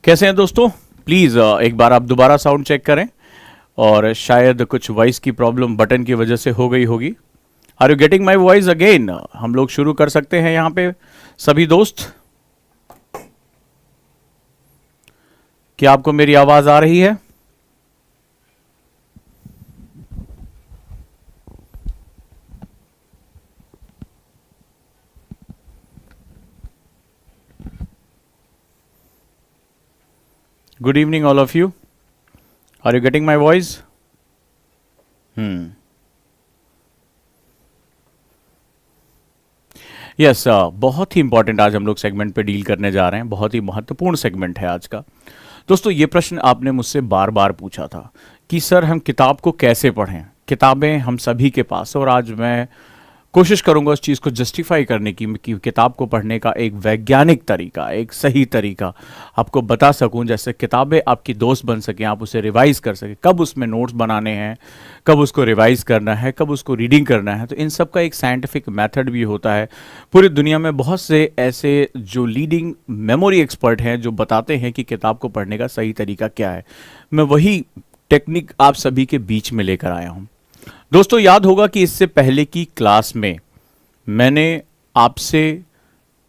कैसे हैं दोस्तों? प्लीज़ एक बार आप दोबारा साउंड चेक करें। और शायद कुछ वॉइस की प्रॉब्लम बटन की वजह से हो गई होगी। Are you getting my voice again? हम लोग शुरू कर सकते हैं यहाँ पे सभी दोस्त। क्या आपको मेरी आवाज़ आ रही है? Good evening all of you. Are you getting my voice? Yes, बहुत ही इंपॉर्टेंट आज हम लोग सेगमेंट पे डील करने जा रहे हैं। बहुत ही महत्वपूर्ण सेगमेंट है आज का। दोस्तों, ये प्रश्न आपने मुझसे बार बार पूछा था कि सर हम किताब को कैसे पढ़ें। किताबें हम सभी के पास है और आज मैं कोशिश करूंगा उस चीज़ को जस्टिफाई करने की कि किताब को पढ़ने का एक वैज्ञानिक तरीका, एक सही तरीका आपको बता सकूं, जैसे किताबें आपकी दोस्त बन सकें, आप उसे रिवाइज कर सकें, कब उसमें नोट्स बनाने हैं, कब उसको रिवाइज करना है, कब उसको रीडिंग करना है। तो इन सब का एक साइंटिफिक मेथड भी होता है। पूरी दुनिया में बहुत से ऐसे जो लीडिंग मेमोरी एक्सपर्ट हैं जो बताते हैं कि किताब को पढ़ने का सही तरीका क्या है। मैं वही टेक्निक आप सभी के बीच में लेकर आया हूं। दोस्तों, याद होगा कि इससे पहले की क्लास में मैंने आपसे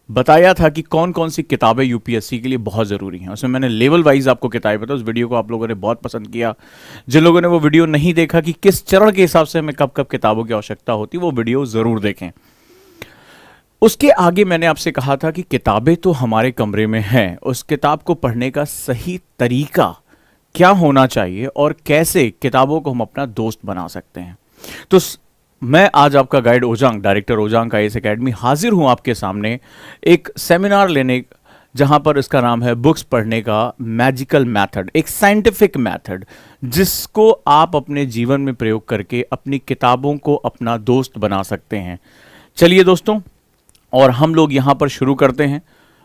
बताया था कि कौन कौन सी किताबें यूपीएससी के लिए बहुत ज़रूरी हैं। उसमें मैंने लेवल वाइज आपको किताबें बताई। उस वीडियो को आप लोगों ने बहुत पसंद किया। जिन लोगों ने वो वीडियो नहीं देखा कि किस चरण के हिसाब से हमें कब कब किताबों की आवश्यकता होती, वो वीडियो ज़रूर देखें। उसके आगे मैंने आपसे कहा था कि किताबें तो हमारे कमरे में हैं, उस किताब को पढ़ने का सही तरीका क्या होना चाहिए और कैसे किताबों को हम अपना दोस्त बना सकते हैं। तो मैं आज आपका गाइड ओजांग, डायरेक्टर ओजांग का इस एकेडमी, हाजिर हूं आपके सामने एक सेमिनार लेने, जहां पर इसका नाम है बुक्स पढ़ने का मैजिकल मेथड, एक साइंटिफिक मेथड जिसको आप अपने जीवन में प्रयोग करके अपनी किताबों को अपना दोस्त बना सकते हैं। चलिए दोस्तों, और हम लोग यहां पर शुरू करते हैं।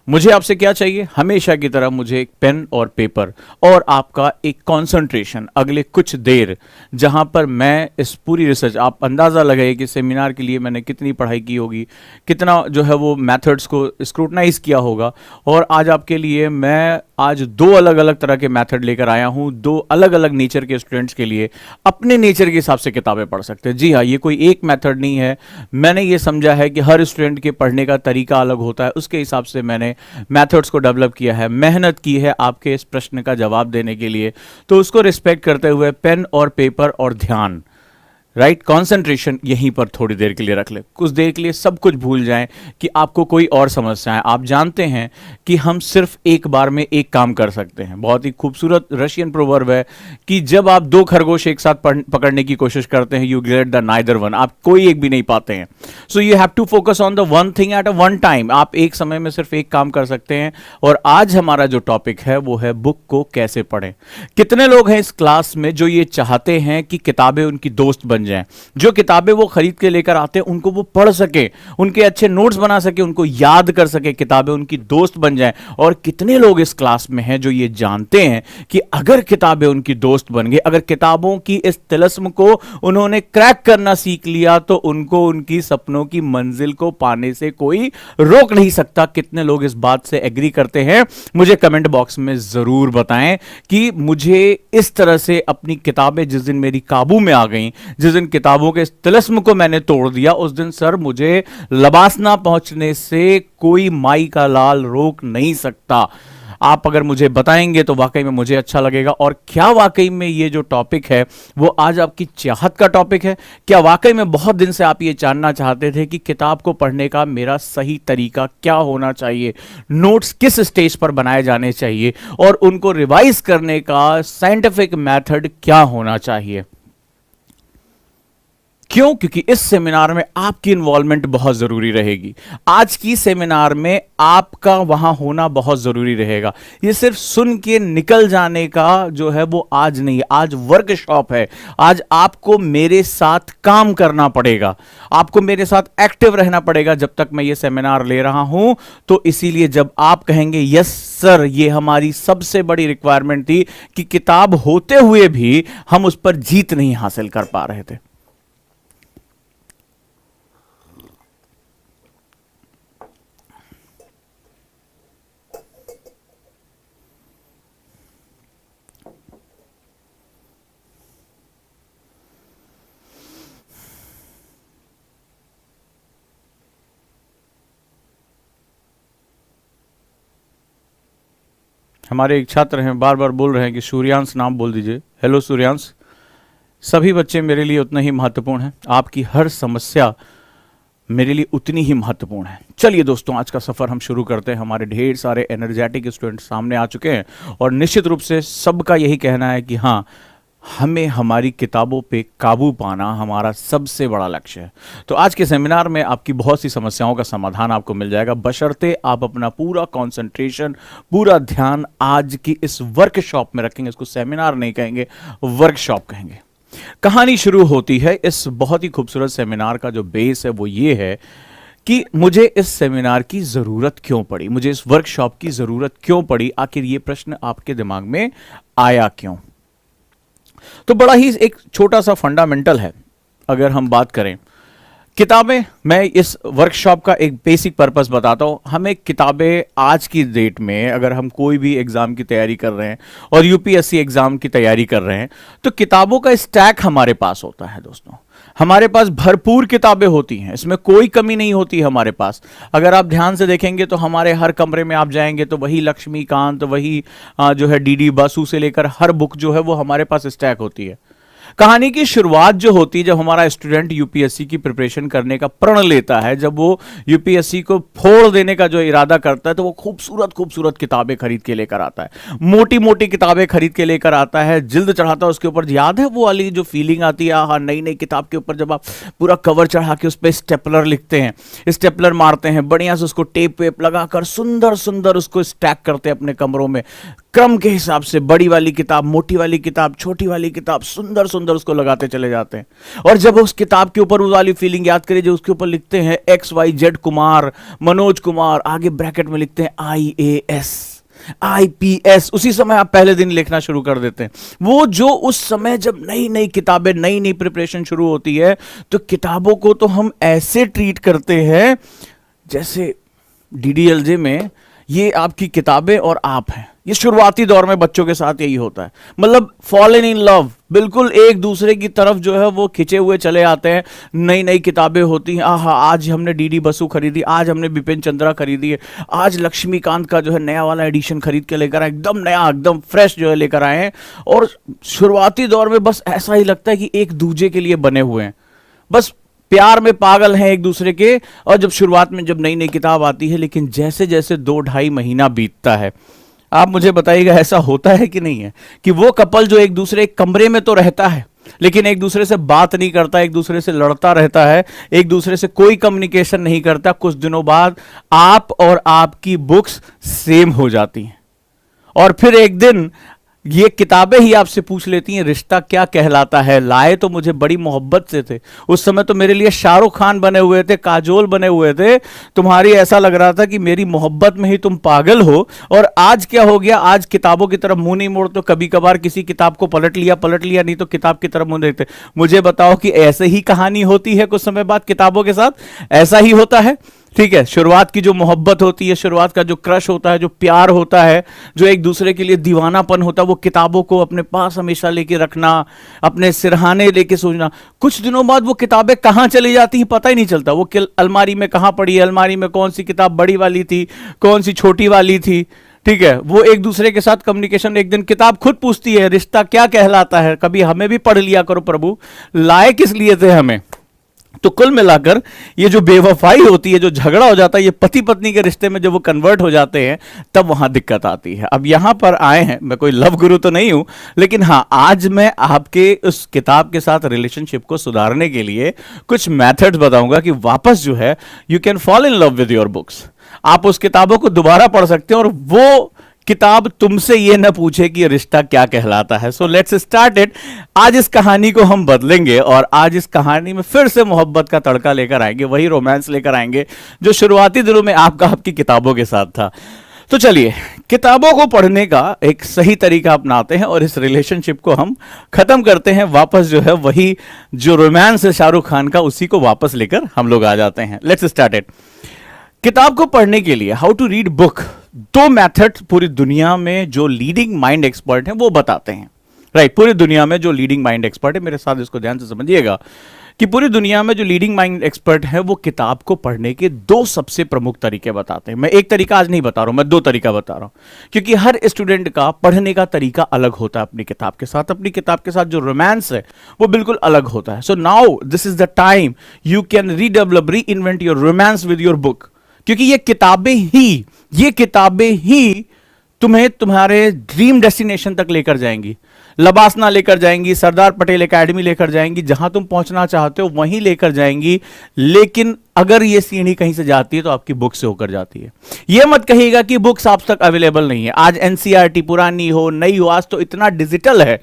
मुझे आपसे क्या चाहिए? हमेशा की तरह मुझे एक पेन और पेपर और आपका एक कंसंट्रेशन अगले कुछ देर, जहां पर मैं इस पूरी रिसर्च, आप अंदाज़ा लगाइए कि सेमिनार के लिए मैंने कितनी पढ़ाई की होगी, कितना जो है वो मेथड्स को स्क्रूटनाइज किया होगा। और आज आपके लिए मैं आज दो अलग अलग तरह के मेथड लेकर आया हूं। दो अलग अलग नेचर के स्टूडेंट्स के लिए अपने नेचर के हिसाब से किताबें पढ़ सकते हैं। जी हाँ, ये कोई एक मेथड नहीं है। मैंने ये समझा है कि हर स्टूडेंट के पढ़ने का तरीका अलग होता है, उसके हिसाब से मैंने मेथड्स को डेवलप किया है, मेहनत की है आपके इस प्रश्न का जवाब देने के लिए। तो उसको रिस्पेक्ट करते हुए पेन और पेपर और ध्यान, राइट, कंसंट्रेशन यहीं पर थोड़ी देर के लिए रख ले। कुछ देर के लिए सब कुछ भूल जाएं कि आपको कोई और समस्या है। आप जानते हैं कि हम सिर्फ एक बार में एक काम कर सकते हैं। बहुत ही खूबसूरत रशियन प्रोवर्ब है कि जब आप दो खरगोश एक साथ पकड़ने की कोशिश करते हैं, you get the neither one, आप कोई एक भी नहीं पाते हैं। So you have to focus on the one thing at a one time. आप एक समय में सिर्फ एक काम कर सकते हैं। और आज हमारा जो टॉपिक है वो है बुक को कैसे पढ़ें। कितने लोग हैं इस क्लास में जो ये चाहते हैं कि किताबें उनकी दोस्त बन जाएं, जो किताबें वो खरीद के लेकर आते हैं उनको वो पढ़ सके, उनके अच्छे नोट्स बना सके, उनको याद कर सके, किताबें उनकी दोस्त बन जाएं। और कितने लोग इस क्लास में हैं जो ये जानते हैं कि अगर किताबें उनकी दोस्त बन गई, अगर किताबों की इस तिलस्म को उन्होंने क्रैक करना सीख लिया, तो उनको उनकी सपनों की मंजिल को पाने से कोई रोक नहीं सकता। कितने लोग इस बात से एग्री करते हैं? मुझे कमेंट बॉक्स में जरूर बताएं कि मुझे इस तरह से अपनी किताबें जिस दिन मेरी काबू में आ गई, जिस दिन किताबों के तिलस्म को मैंने तोड़ दिया, उस दिन सर मुझे लबासना पहुंचने से कोई माई का लाल रोक नहीं सकता। आप अगर मुझे बताएंगे तो वाकई में मुझे अच्छा लगेगा। और क्या वाकई में ये जो टॉपिक है वो आज आपकी चाहत का टॉपिक है? क्या वाकई में बहुत दिन से आप ये जानना चाहते थे कि किताब को पढ़ने का मेरा सही तरीका क्या होना चाहिए, नोट्स किस स्टेज पर बनाए जाने चाहिए और उनको रिवाइज करने का साइंटिफिक मेथड क्या होना चाहिए? क्यों? क्योंकि इस सेमिनार में आपकी इन्वॉल्वमेंट बहुत जरूरी रहेगी। आज की सेमिनार में आपका वहां होना बहुत जरूरी रहेगा। ये सिर्फ सुन के निकल जाने का जो है वो आज नहीं है, आज वर्कशॉप है। आज आपको मेरे साथ काम करना पड़ेगा, आपको मेरे साथ एक्टिव रहना पड़ेगा जब तक मैं ये सेमिनार ले रहा हूं। तो इसीलिए जब आप कहेंगे यस सर, ये हमारी सबसे बड़ी रिक्वायरमेंट थी कि किताब होते हुए भी हम उस पर जीत नहीं हासिल कर पा रहे थे। हमारे एक छात्र हैं, बार बार बोल रहे हैं कि सूर्यांश नाम बोल दीजिए। हेलो सूर्यांश। सभी बच्चे मेरे लिए उतने ही महत्वपूर्ण हैं, आपकी हर समस्या मेरे लिए उतनी ही महत्वपूर्ण है। चलिए दोस्तों, आज का सफ़र हम शुरू करते हैं। हमारे ढेर सारे एनर्जेटिक स्टूडेंट सामने आ चुके हैं और निश्चित रूप से सबका यही कहना है कि हाँ, हमें हमारी किताबों पे काबू पाना हमारा सबसे बड़ा लक्ष्य है। तो आज के सेमिनार में आपकी बहुत सी समस्याओं का समाधान आपको मिल जाएगा, बशर्ते आप अपना पूरा कंसंट्रेशन, पूरा ध्यान आज की इस वर्कशॉप में रखेंगे। इसको सेमिनार नहीं कहेंगे, वर्कशॉप कहेंगे। कहानी शुरू होती है इस बहुत ही खूबसूरत सेमिनार का जो बेस है वो ये है कि मुझे इस सेमिनार की ज़रूरत क्यों पड़ी, मुझे इस वर्कशॉप की ज़रूरत क्यों पड़ी, आखिर ये प्रश्न आपके दिमाग में आया क्यों। तो बड़ा ही एक छोटा सा फंडामेंटल है। अगर हम बात करें किताबें, मैं इस वर्कशॉप का एक बेसिक पर्पस बताता हूँ। हमें किताबें आज की डेट में, अगर हम कोई भी एग्ज़ाम की तैयारी कर रहे हैं और यूपीएससी एग्ज़ाम की तैयारी कर रहे हैं, तो किताबों का स्टैक हमारे पास होता है दोस्तों। हमारे पास भरपूर किताबें होती हैं, इसमें कोई कमी नहीं होती हमारे पास। अगर आप ध्यान से देखेंगे तो हमारे हर कमरे में आप जाएंगे तो वही लक्ष्मीकांत, वही जो है डीडी बासु से लेकर हर बुक जो है वो हमारे पास स्टैक होती है। कहानी की शुरुआत जो होती है जब हमारा स्टूडेंट यूपीएससी की प्रिपरेशन करने का प्रण लेता है, जब वो यूपीएससी को फोड़ देने का जो इरादा करता है, तो वो खूबसूरत खूबसूरत किताबें खरीद के लेकर आता है, मोटी मोटी किताबें खरीद के लेकर आता है, जिल्द चढ़ाता है उसके ऊपर। याद है वो वाली जो फीलिंग आती है, हाँ, नई नई किताब के ऊपर जब आप पूरा कवर चढ़ा के उस पर स्टेपलर लिखते हैं, स्टेपलर मारते हैं, बढ़िया से उसको टेप वेप लगाकर सुंदर सुंदर उसको स्टैक करते हैं अपने कमरों में, क्रम के हिसाब से, बड़ी वाली किताब, मोटी वाली किताब, छोटी वाली किताब, सुंदर सुंदर उसको लगाते चले जाते हैं। और जब उस किताब के ऊपर, उस वाली फीलिंग याद करिए, जो उसके ऊपर लिखते हैं XYZ कुमार, मनोज कुमार, आगे ब्रैकेट में लिखते हैं IAS, IPS, उसी समय आप पहले दिन लिखना शुरू कर देते हैं। वो जो उस समय जब नई नई किताबें, नई नई प्रिपरेशन शुरू होती है, तो किताबों को तो हम ऐसे ट्रीट करते हैं जैसे DDLJ में ये आपकी किताबें और आप हैं। ये शुरुआती दौर में बच्चों के साथ यही होता है, मतलब फॉलन इन लव, बिल्कुल एक दूसरे की तरफ जो है वो खिंचे हुए चले आते हैं। नई नई किताबें होती हैं, आहा, आज हमने डीडी बसु खरीदी, आज हमने बिपिन चंद्रा खरीदी है, आज लक्ष्मीकांत का जो है नया वाला एडिशन खरीद के लेकर आए, एकदम नया, एकदम फ्रेश जो है लेकर आए हैं। और शुरुआती दौर में बस ऐसा ही लगता है कि एक दूजे के लिए बने हुए हैं, बस प्यार में पागल हैं एक दूसरे के। और जब शुरुआत में जब नई नई किताब आती है, लेकिन जैसे जैसे 2-2.5 महीना बीतता है, आप मुझे बताइएगा ऐसा होता है कि नहीं है कि वो कपल जो एक दूसरे एक कमरे में तो रहता है, लेकिन एक दूसरे से बात नहीं करता, एक दूसरे से लड़ता रहता है, एक दूसरे से कोई कम्युनिकेशन नहीं करता। कुछ दिनों बाद आप और आपकी बुक्स सेम हो जाती हैं और फिर एक दिन ये किताबें ही आपसे पूछ लेती हैं, रिश्ता क्या कहलाता है। लाए तो मुझे बड़ी मोहब्बत से थे, उस समय तो मेरे लिए शाहरुख खान बने हुए थे, काजोल बने हुए थे, तुम्हारी ऐसा लग रहा था कि मेरी मोहब्बत में ही तुम पागल हो। और आज क्या हो गया, आज किताबों की तरफ मुंह नहीं मोड़, तो कभी कभार किसी किताब को पलट लिया, नहीं तो किताब की तरफ मुंह देखते। मुझे बताओ कि ऐसे ही कहानी होती है कुछ समय बाद किताबों के साथ, ऐसा ही होता है। ठीक है, शुरुआत की जो मोहब्बत होती है, शुरुआत का जो क्रश होता है, जो प्यार होता है, जो एक दूसरे के लिए दीवानापन होता है, वो किताबों को अपने पास हमेशा लेके रखना, अपने सिरहाने लेके सोचना। कुछ दिनों बाद वो किताबें कहाँ चली जाती हैं पता ही नहीं चलता, वो अलमारी में कहाँ पड़ी है, अलमारी में कौन सी किताब बड़ी वाली थी, कौन सी छोटी वाली थी। ठीक है, वो एक दूसरे के साथ कम्युनिकेशन, एक दिन किताब खुद पूछती है रिश्ता क्या कहलाता है, कभी हमें भी पढ़ लिया करो प्रभु, लाए किस लिए थे हमें। तो कुल मिलाकर ये जो बेवफाई होती है, जो झगड़ा हो जाता है, ये पति पत्नी के रिश्ते में जब वो कन्वर्ट हो जाते हैं, तब वहां दिक्कत आती है। अब यहां पर आए हैं, मैं कोई लव गुरु तो नहीं हूं, लेकिन हां, आज मैं आपके उस किताब के साथ रिलेशनशिप को सुधारने के लिए कुछ मेथड्स बताऊंगा कि वापस जो है you can fall in love with your books. आप उस किताबों को दोबारा पढ़ सकते हैं और वो किताब तुमसे ये न पूछे कि रिश्ता क्या कहलाता है। So let's start it. आज इस कहानी को हम बदलेंगे और आज इस कहानी में फिर से मोहब्बत का तड़का लेकर आएंगे, वही रोमांस लेकर आएंगे जो शुरुआती दिनों में आपकी किताबों के साथ था। तो चलिए किताबों को पढ़ने का एक सही तरीका अपनाते हैं और इस रिलेशनशिप को हम खत्म करते हैं। वापस जो है वही जो रोमांस है शाहरुख खान का, उसी को वापस लेकर हम लोग आ जाते हैं। Let's start it. किताब को पढ़ने के लिए how to read book, 2 method पूरी दुनिया में जो लीडिंग माइंड एक्सपर्ट हैं वो बताते हैं। राइट, पूरी दुनिया में जो लीडिंग माइंड एक्सपर्ट है, मेरे साथ इसको ध्यान से समझिएगा। कि पूरी दुनिया में जो लीडिंग माइंड एक्सपर्ट है वो किताब को पढ़ने के दो सबसे प्रमुख तरीके बताते हैं। मैं एक तरीका आज नहीं बता रहा हूं, मैं दो तरीका बता रहा हूं, क्योंकि हर स्टूडेंट का पढ़ने का तरीका अलग होता है। अपनी किताब के साथ, अपनी किताब के साथ जो रोमांस है वो बिल्कुल अलग होता है। So now this is the time you can redevelop, reinvent your romance with your book, क्योंकि ये किताबें ही तुम्हें तुम्हारे ड्रीम डेस्टिनेशन तक लेकर जाएंगी। लबासना लेकर जाएंगी, सरदार पटेल एकेडमी लेकर जाएंगी, जहां तुम पहुंचना चाहते हो वहीं लेकर जाएंगी। लेकिन अगर ये सीढ़ी कहीं से जाती है तो आपकी बुक से होकर जाती है। यह मत कहिएगा कि बुक्स आप तक अवेलेबल नहीं है। आज एनसीईआरटी पुरानी हो नई हो, आज तो इतना डिजिटल है,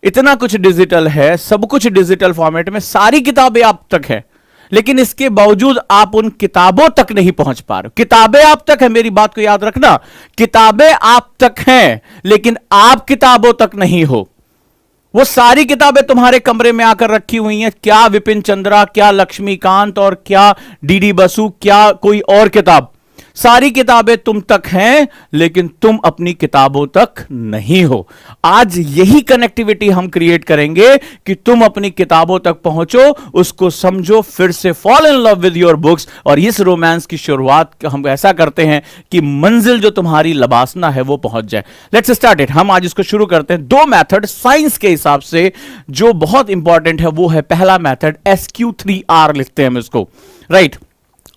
इतना कुछ डिजिटल है, सब कुछ डिजिटल फॉर्मेट में सारी किताबें आप तक है। लेकिन इसके बावजूद आप उन किताबों तक नहीं पहुंच पा रहे हो। किताबें आप तक है, मेरी बात को याद रखना, किताबें आप तक हैं, लेकिन आप किताबों तक नहीं हो। वो सारी किताबें तुम्हारे कमरे में आकर रखी हुई हैं, क्या विपिन चंद्रा, क्या लक्ष्मीकांत और क्या डीडी बसु, क्या कोई और किताब, सारी किताबें तुम तक हैं, लेकिन तुम अपनी किताबों तक नहीं हो। आज यही कनेक्टिविटी हम क्रिएट करेंगे कि तुम अपनी किताबों तक पहुंचो, उसको समझो, फिर से fall in love with your books. और इस रोमांस की शुरुआत हम ऐसा करते हैं कि मंजिल जो तुम्हारी लबासना है वो पहुंच जाए। Let's start it. हम आज इसको शुरू करते हैं। दो मेथड साइंस के हिसाब से जो बहुत इंपॉर्टेंट है वो है, पहला मेथड SQ3R लिखते हैं हम इसको, राइट।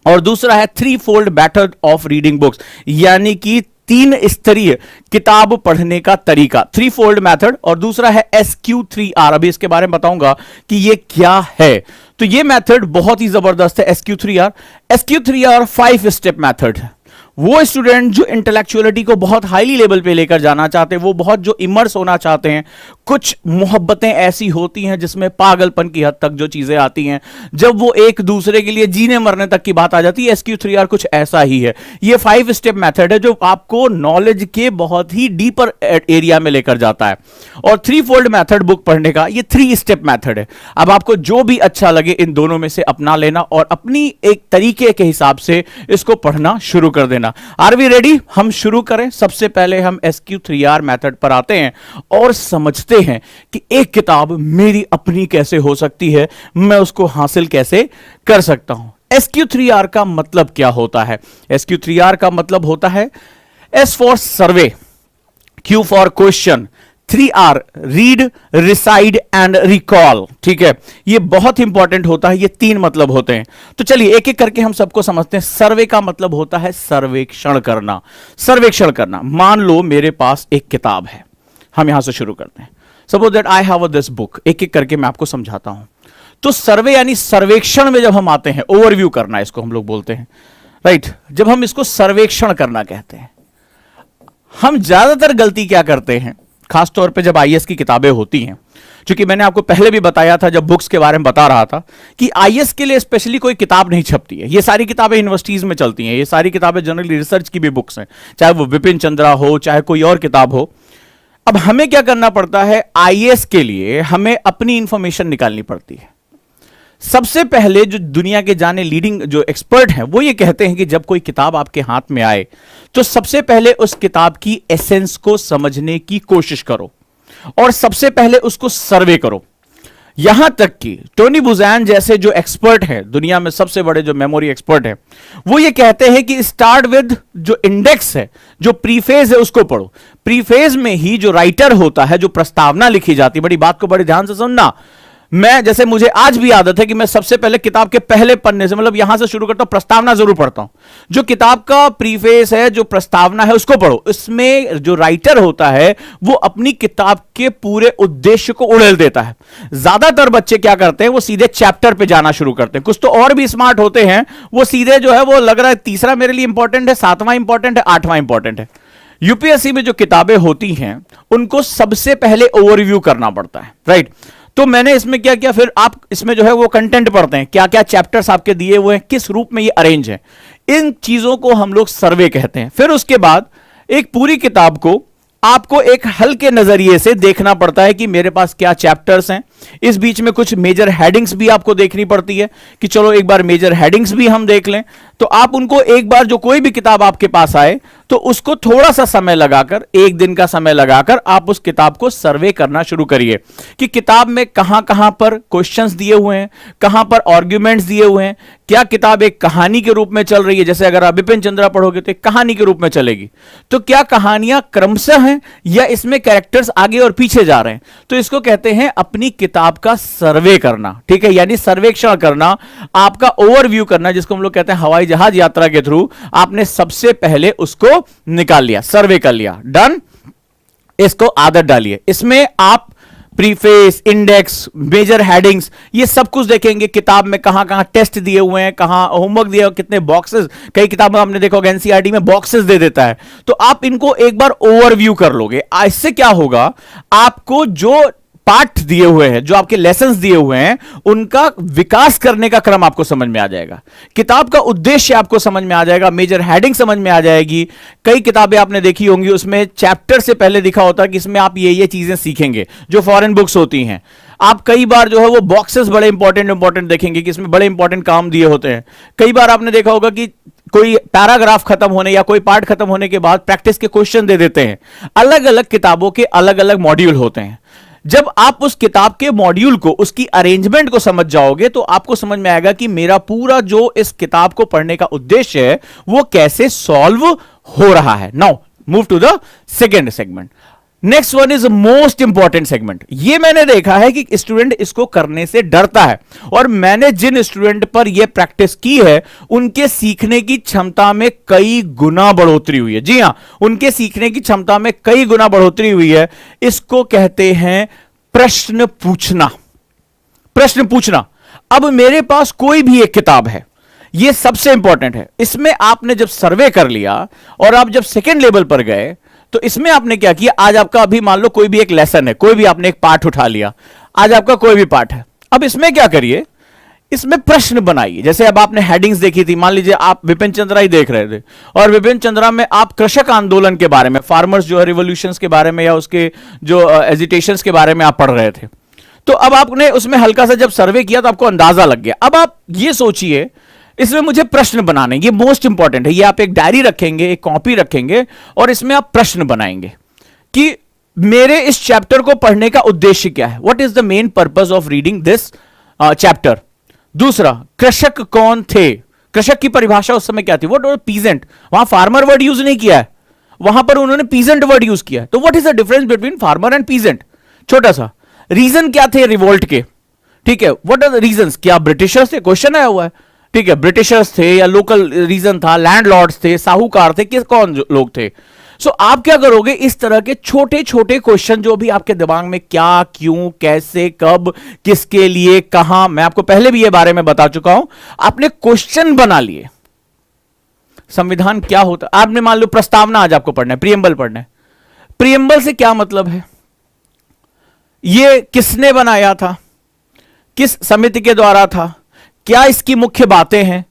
और दूसरा है 3-fold method of reading books, यानी कि 3 स्तरीय किताब पढ़ने का तरीका, 3-fold मेथड। और दूसरा है SQ3R। अभी इसके बारे में बताऊंगा कि ये क्या है। तो ये मेथड बहुत ही जबरदस्त है, SQ3R। SQ3R 5 स्टेप मेथड है। वो स्टूडेंट जो इंटेलेक्चुअलिटी को बहुत हाईली लेवल पे लेकर जाना चाहते हैं, वो बहुत जो इमर्स होना चाहते हैं, कुछ मोहब्बतें ऐसी होती हैं जिसमें पागलपन की हद तक जो चीजें आती हैं, जब वो एक दूसरे के लिए जीने मरने तक की बात आ जाती है, SQ3R कुछ ऐसा ही है। ये 5 स्टेप मेथड है जो आपको नॉलेज के बहुत ही डीपर एरिया में लेकर जाता है। और 3-fold मेथड बुक पढ़ने का ये 3 स्टेप मेथड है। अब आपको जो भी अच्छा लगे इन दोनों में से अपना लेना और अपनी एक तरीके के हिसाब से इसको पढ़ना शुरू कर देना। Are we ready? हम शुरू करें। सबसे पहले हम SQ3R मेथड पर आते हैं और समझते हैं कि एक किताब मेरी अपनी कैसे हो सकती है, मैं उसको हासिल कैसे कर सकता हूं। SQ3R का मतलब क्या होता है? SQ3R का मतलब होता है S for survey, Q for question, 3R read, recite and recall. ठीक है, ये बहुत इंपॉर्टेंट होता है। ये 3 मतलब होते हैं। तो चलिए एक एक करके हम सबको समझते हैं। सर्वे का मतलब होता है सर्वेक्षण करना। सर्वेक्षण करना, मान लो मेरे पास एक किताब है, हम यहां से शुरू करते हैं। Suppose that I have this book. एक एक करके मैं आपको समझाता हूं। तो सर्वे यानी सर्वेक्षण में जब हम आते हैं, ओवरव्यू करना इसको हम लोग बोलते हैं, राइट। जब हम इसको सर्वेक्षण करना कहते हैं, हम ज्यादातर गलती क्या करते हैं, खासतौर पे जब आईएएस की किताबें होती हैं, क्योंकि मैंने आपको पहले भी बताया था जब बुक्स के बारे में बता रहा था कि आईएएस के लिए स्पेशली कोई किताब नहीं छपती है। ये सारी किताबें यूनिवर्सिटीज में चलती हैं, ये सारी किताबें जनरली रिसर्च की भी बुक्स हैं, चाहे वो विपिन चंद्रा हो, चाहे कोई और किताब हो। अब हमें क्या करना पड़ता है, आईएएस के लिए हमें अपनी इंफॉर्मेशन निकालनी पड़ती है। सबसे पहले जो दुनिया के जाने लीडिंग जो एक्सपर्ट हैं वो ये कहते हैं कि जब कोई किताब आपके हाथ में आए तो सबसे पहले उस किताब की एसेंस को समझने की कोशिश करो और सबसे पहले उसको सर्वे करो। यहां तक कि टोनी बुज़ैन जैसे जो एक्सपर्ट हैं, दुनिया में सबसे बड़े जो मेमोरी एक्सपर्ट हैं, वो ये कहते हैं कि स्टार्ट विद जो इंडेक्स है, जो प्रीफेज है उसको पढ़ो। प्रीफेज में ही जो राइटर होता है, जो प्रस्तावना लिखी जाती है, बड़ी बात को बड़े ध्यान से सुनना। मैं जैसे मुझे आज भी आदत है कि मैं सबसे पहले किताब के पहले पन्ने से, मतलब यहां से शुरू करता हूं, प्रस्तावना जरूर पढ़ता हूं। जो किताब का प्रीफेस है, जो प्रस्तावना है, उसको पढ़ो। इसमें जो राइटर होता है वो अपनी किताब के पूरे उद्देश्य को उड़ेल देता है। ज्यादातर बच्चे क्या करते हैं, वो सीधे चैप्टर पे जाना शुरू करते हैं। कुछ तो और भी स्मार्ट होते हैं, वो सीधे जो है वो लग रहा है तीसरा मेरे लिए इंपॉर्टेंट है, 7वां इंपॉर्टेंट है, 8वां इंपॉर्टेंट है। यूपीएससी में जो किताबें होती हैं उनको सबसे पहले ओवरव्यू करना पड़ता है, राइट। तो मैंने इसमें क्या किया, फिर आप इसमें जो है वो कंटेंट पढ़ते हैं, क्या क्या चैप्टर्स आपके दिए हुए हैं, किस रूप में ये अरेंज है, इन चीजों को हम लोग सर्वे कहते हैं। फिर उसके बाद एक पूरी किताब को आपको एक हल्के नजरिए से देखना पड़ता है कि मेरे पास क्या चैप्टर्स हैं, इस बीच में कुछ मेजर हेडिंग्स भी आपको देखनी पड़ती है कि चलो एक बार मेजर हेडिंग्स भी हम देख लें। तो आप उनको एक बार जो कोई भी किताब आपके पास आए तो उसको थोड़ा सा समय लगाकर, एक दिन का समय लगाकर आप उस किताब को सर्वे करना शुरू करिए कि किताब में कहां कहां पर क्वेश्चंस दिए हुए हैं, कहां पर आर्ग्यूमेंट्स दिए हुए हैं, क्या किताब एक कहानी के रूप में चल रही है, जैसे अगर आप बिपिन चंद्रा पढ़ोगे तो एक कहानी के रूप में चलेगी, तो क्या कहानियां क्रमशः हैं या इसमें कैरेक्टर्स आगे और पीछे जा रहे हैं। तो इसको कहते हैं अपनी किताब का सर्वे करना, ठीक है, यानी सर्वेक्षण करना, आपका ओवरव्यू करना, जिसको हम लोग कहते हैं हवाई जहाज यात्रा के थ्रू आपने सबसे पहले उसको निकाल लिया, सर्वे कर लिया, डन। इसको आदत डालिए, इसमें आप प्रीफेस, इंडेक्स, मेजर हेडिंग्स, ये सब कुछ देखेंगे, किताब में कहां कहां टेस्ट दिए हुए हैं, कहां होमवर्क दिया, कितने बॉक्सेस, कई किताबों में आपने देखा होगा एनसीईआरटी में बॉक्सेस दे देता है, तो आप इनको एक बार ओवरव्यू कर लोगे। इससे क्या होगा, आपको जो पाठ दिए हुए हैं, जो आपके लेसन्स दिए हुए हैं, उनका विकास करने का क्रम आपको समझ में आ जाएगा, किताब का उद्देश्य आपको समझ में आ जाएगा, मेजर हेडिंग समझ में आ जाएगी। कई किताबें आपने देखी होंगी, उसमें चैप्टर से पहले लिखा होता है कि इसमें आप ये चीजें सीखेंगे, जो फॉरेन बुक्स होती हैं। आप कई बार जो है वो बॉक्सेस बड़े इंपॉर्टेंट देखेंगे कि इसमें बड़े इंपॉर्टेंट काम दिए होते हैं। कई बार आपने देखा होगा कि कोई पैराग्राफ खत्म होने या कोई पार्ट खत्म होने के बाद प्रैक्टिस के क्वेश्चन दे देते हैं। अलग अलग किताबों के अलग अलग मॉड्यूल होते हैं। जब आप उस किताब के मॉड्यूल को, उसकी अरेंजमेंट को समझ जाओगे तो आपको समझ में आएगा कि मेरा पूरा जो इस किताब को पढ़ने का उद्देश्य है वो कैसे सॉल्व हो रहा है। Now move to the second segment. Next one is most important segment. ये मैंने देखा है कि स्टूडेंट इसको करने से डरता है, और मैंने जिन स्टूडेंट पर यह प्रैक्टिस की है उनके सीखने की क्षमता में कई गुना बढ़ोतरी हुई है। जी हां, उनके सीखने की क्षमता में कई गुना बढ़ोतरी हुई है। इसको कहते हैं प्रश्न पूछना। प्रश्न पूछना। अब मेरे पास कोई भी एक किताब है, यह सबसे इंपॉर्टेंट है। इसमें आपने जब सर्वे कर लिया और आप जब सेकेंड लेवल पर गए तो इसमें आपने क्या किया, आज आपका अभी मान लो कोई भी एक लेसन है, कोई भी आपने एक पाठ उठा लिया, आज आपका कोई भी पाठ है। अब इसमें क्या करिए, इसमें प्रश्न बनाइए। जैसे अब आपने हेडिंग्स देखी थी, मान लीजिए आप विपिन चंद्रा ही देख रहे थे और विपिन चंद्रा में आप कृषक आंदोलन के बारे में, फार्मर्स जो है रिवोल्यूशंस के बारे में या उसके जो एजिटेशंस के बारे में आप पढ़ रहे थे। तो अब आपने उसमें हल्का सा जब सर्वे किया तो आपको अंदाजा लग गया। अब आप ये सोचिए इसमें मुझे प्रश्न बनाने, ये मोस्ट इंपॉर्टेंट है। ये आप एक डायरी रखेंगे, एक कॉपी रखेंगे और इसमें आप प्रश्न बनाएंगे कि मेरे इस चैप्टर को पढ़ने का उद्देश्य क्या है, what is the main purpose of reading this chapter. दूसरा, कृषक कौन थे, कृषक की परिभाषा उस समय क्या थी, व्हाट वाज पीजेंट। वहां फार्मर वर्ड यूज नहीं किया है, वहां पर उन्होंने पीजेंट वर्ड यूज किया है। तो what is the difference between farmer and peasant. छोटा सा रीजन क्या थे रिवोल्ट के, ठीक है, व्हाट आर द रीजंस। क्या ब्रिटिशर्स थे, क्वेश्चन आया हुआ है, ठीक है, ब्रिटिशर्स थे या लोकल रीजन था, लैंडलॉर्ड्स थे, साहूकार थे, किस कौन लोग थे। सो आप क्या करोगे, इस तरह के छोटे छोटे क्वेश्चन जो भी आपके दिमाग में क्या, क्यों, कैसे, कब, किसके लिए, कहां, मैं आपको पहले भी ये बारे में बता चुका हूं, आपने क्वेश्चन बना लिए। संविधान क्या होता, आपने मान लो प्रस्तावना आज आपको पढ़ना है, प्रियम्बल पढ़ना है। प्रियम्बल से क्या मतलब है, ये किसने बनाया था, किस समिति के द्वारा था, क्या इसकी मुख्य बातें हैं,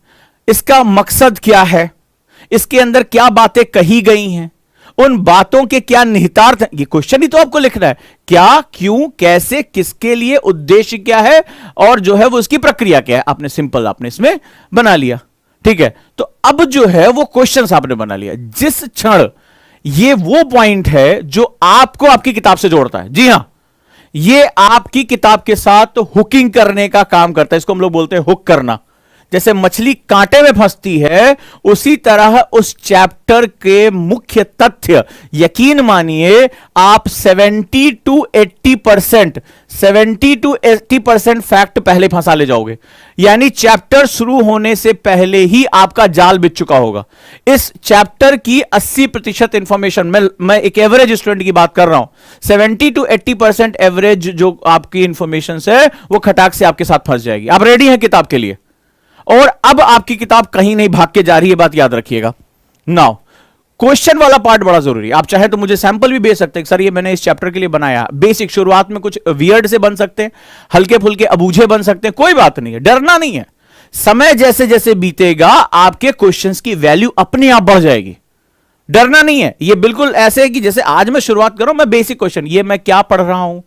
इसका मकसद क्या है, इसके अंदर क्या बातें कही गई हैं, उन बातों के क्या निहितार्थ हैं। ये क्वेश्चन ही तो आपको लिखना है, क्या, क्यों, कैसे, किसके लिए, उद्देश्य क्या है और जो है वो उसकी प्रक्रिया क्या है। आपने सिंपल आपने इसमें बना लिया, ठीक है। तो अब जो है वो क्वेश्चंस आपने बना लिया। जिस क्षण ये वो पॉइंट है जो आपको आपकी किताब से जोड़ता है, जी हां, ये आपकी किताब के साथ हुकिंग करने का काम करता है। इसको हम लोग बोलते हैं हुक करना। जैसे मछली कांटे में फंसती है, उसी तरह उस चैप्टर के मुख्य तथ्य, यकीन मानिए आप 70 to 80% फैक्ट पहले फंसा ले जाओगे। यानी चैप्टर शुरू होने से पहले ही आपका जाल बिछ चुका होगा। इस चैप्टर की 80% इंफॉर्मेशन, मैं एक एवरेज स्टूडेंट की बात कर रहा हूं, 70 to 80% एवरेज जो आपकी इंफॉर्मेशन है वो खटाक से आपके साथ फंस जाएगी। आप रेडी हैं किताब के लिए, और अब आपकी किताब कहीं नहीं भाग के जा रही है, बात याद रखिएगा। नाउ क्वेश्चन वाला पार्ट बड़ा जरूरी है। आप चाहे तो मुझे सैंपल भी भेज सकते हैं, सर ये मैंने इस चैप्टर के लिए बनाया। बेसिक शुरुआत में कुछ वियर्ड से बन सकते हैं, हल्के फुल्के अबूझे बन सकते हैं, कोई बात नहीं है, डरना नहीं है। समय जैसे जैसे बीतेगा आपके क्वेश्चंस की वैल्यू अपने आप बढ़ जाएगी, डरना नहीं है। ये बिल्कुल ऐसे है कि जैसे आज मैं शुरुआत कर रहा हूं, मैं बेसिक क्वेश्चन, ये मैं क्या पढ़ रहा हूं,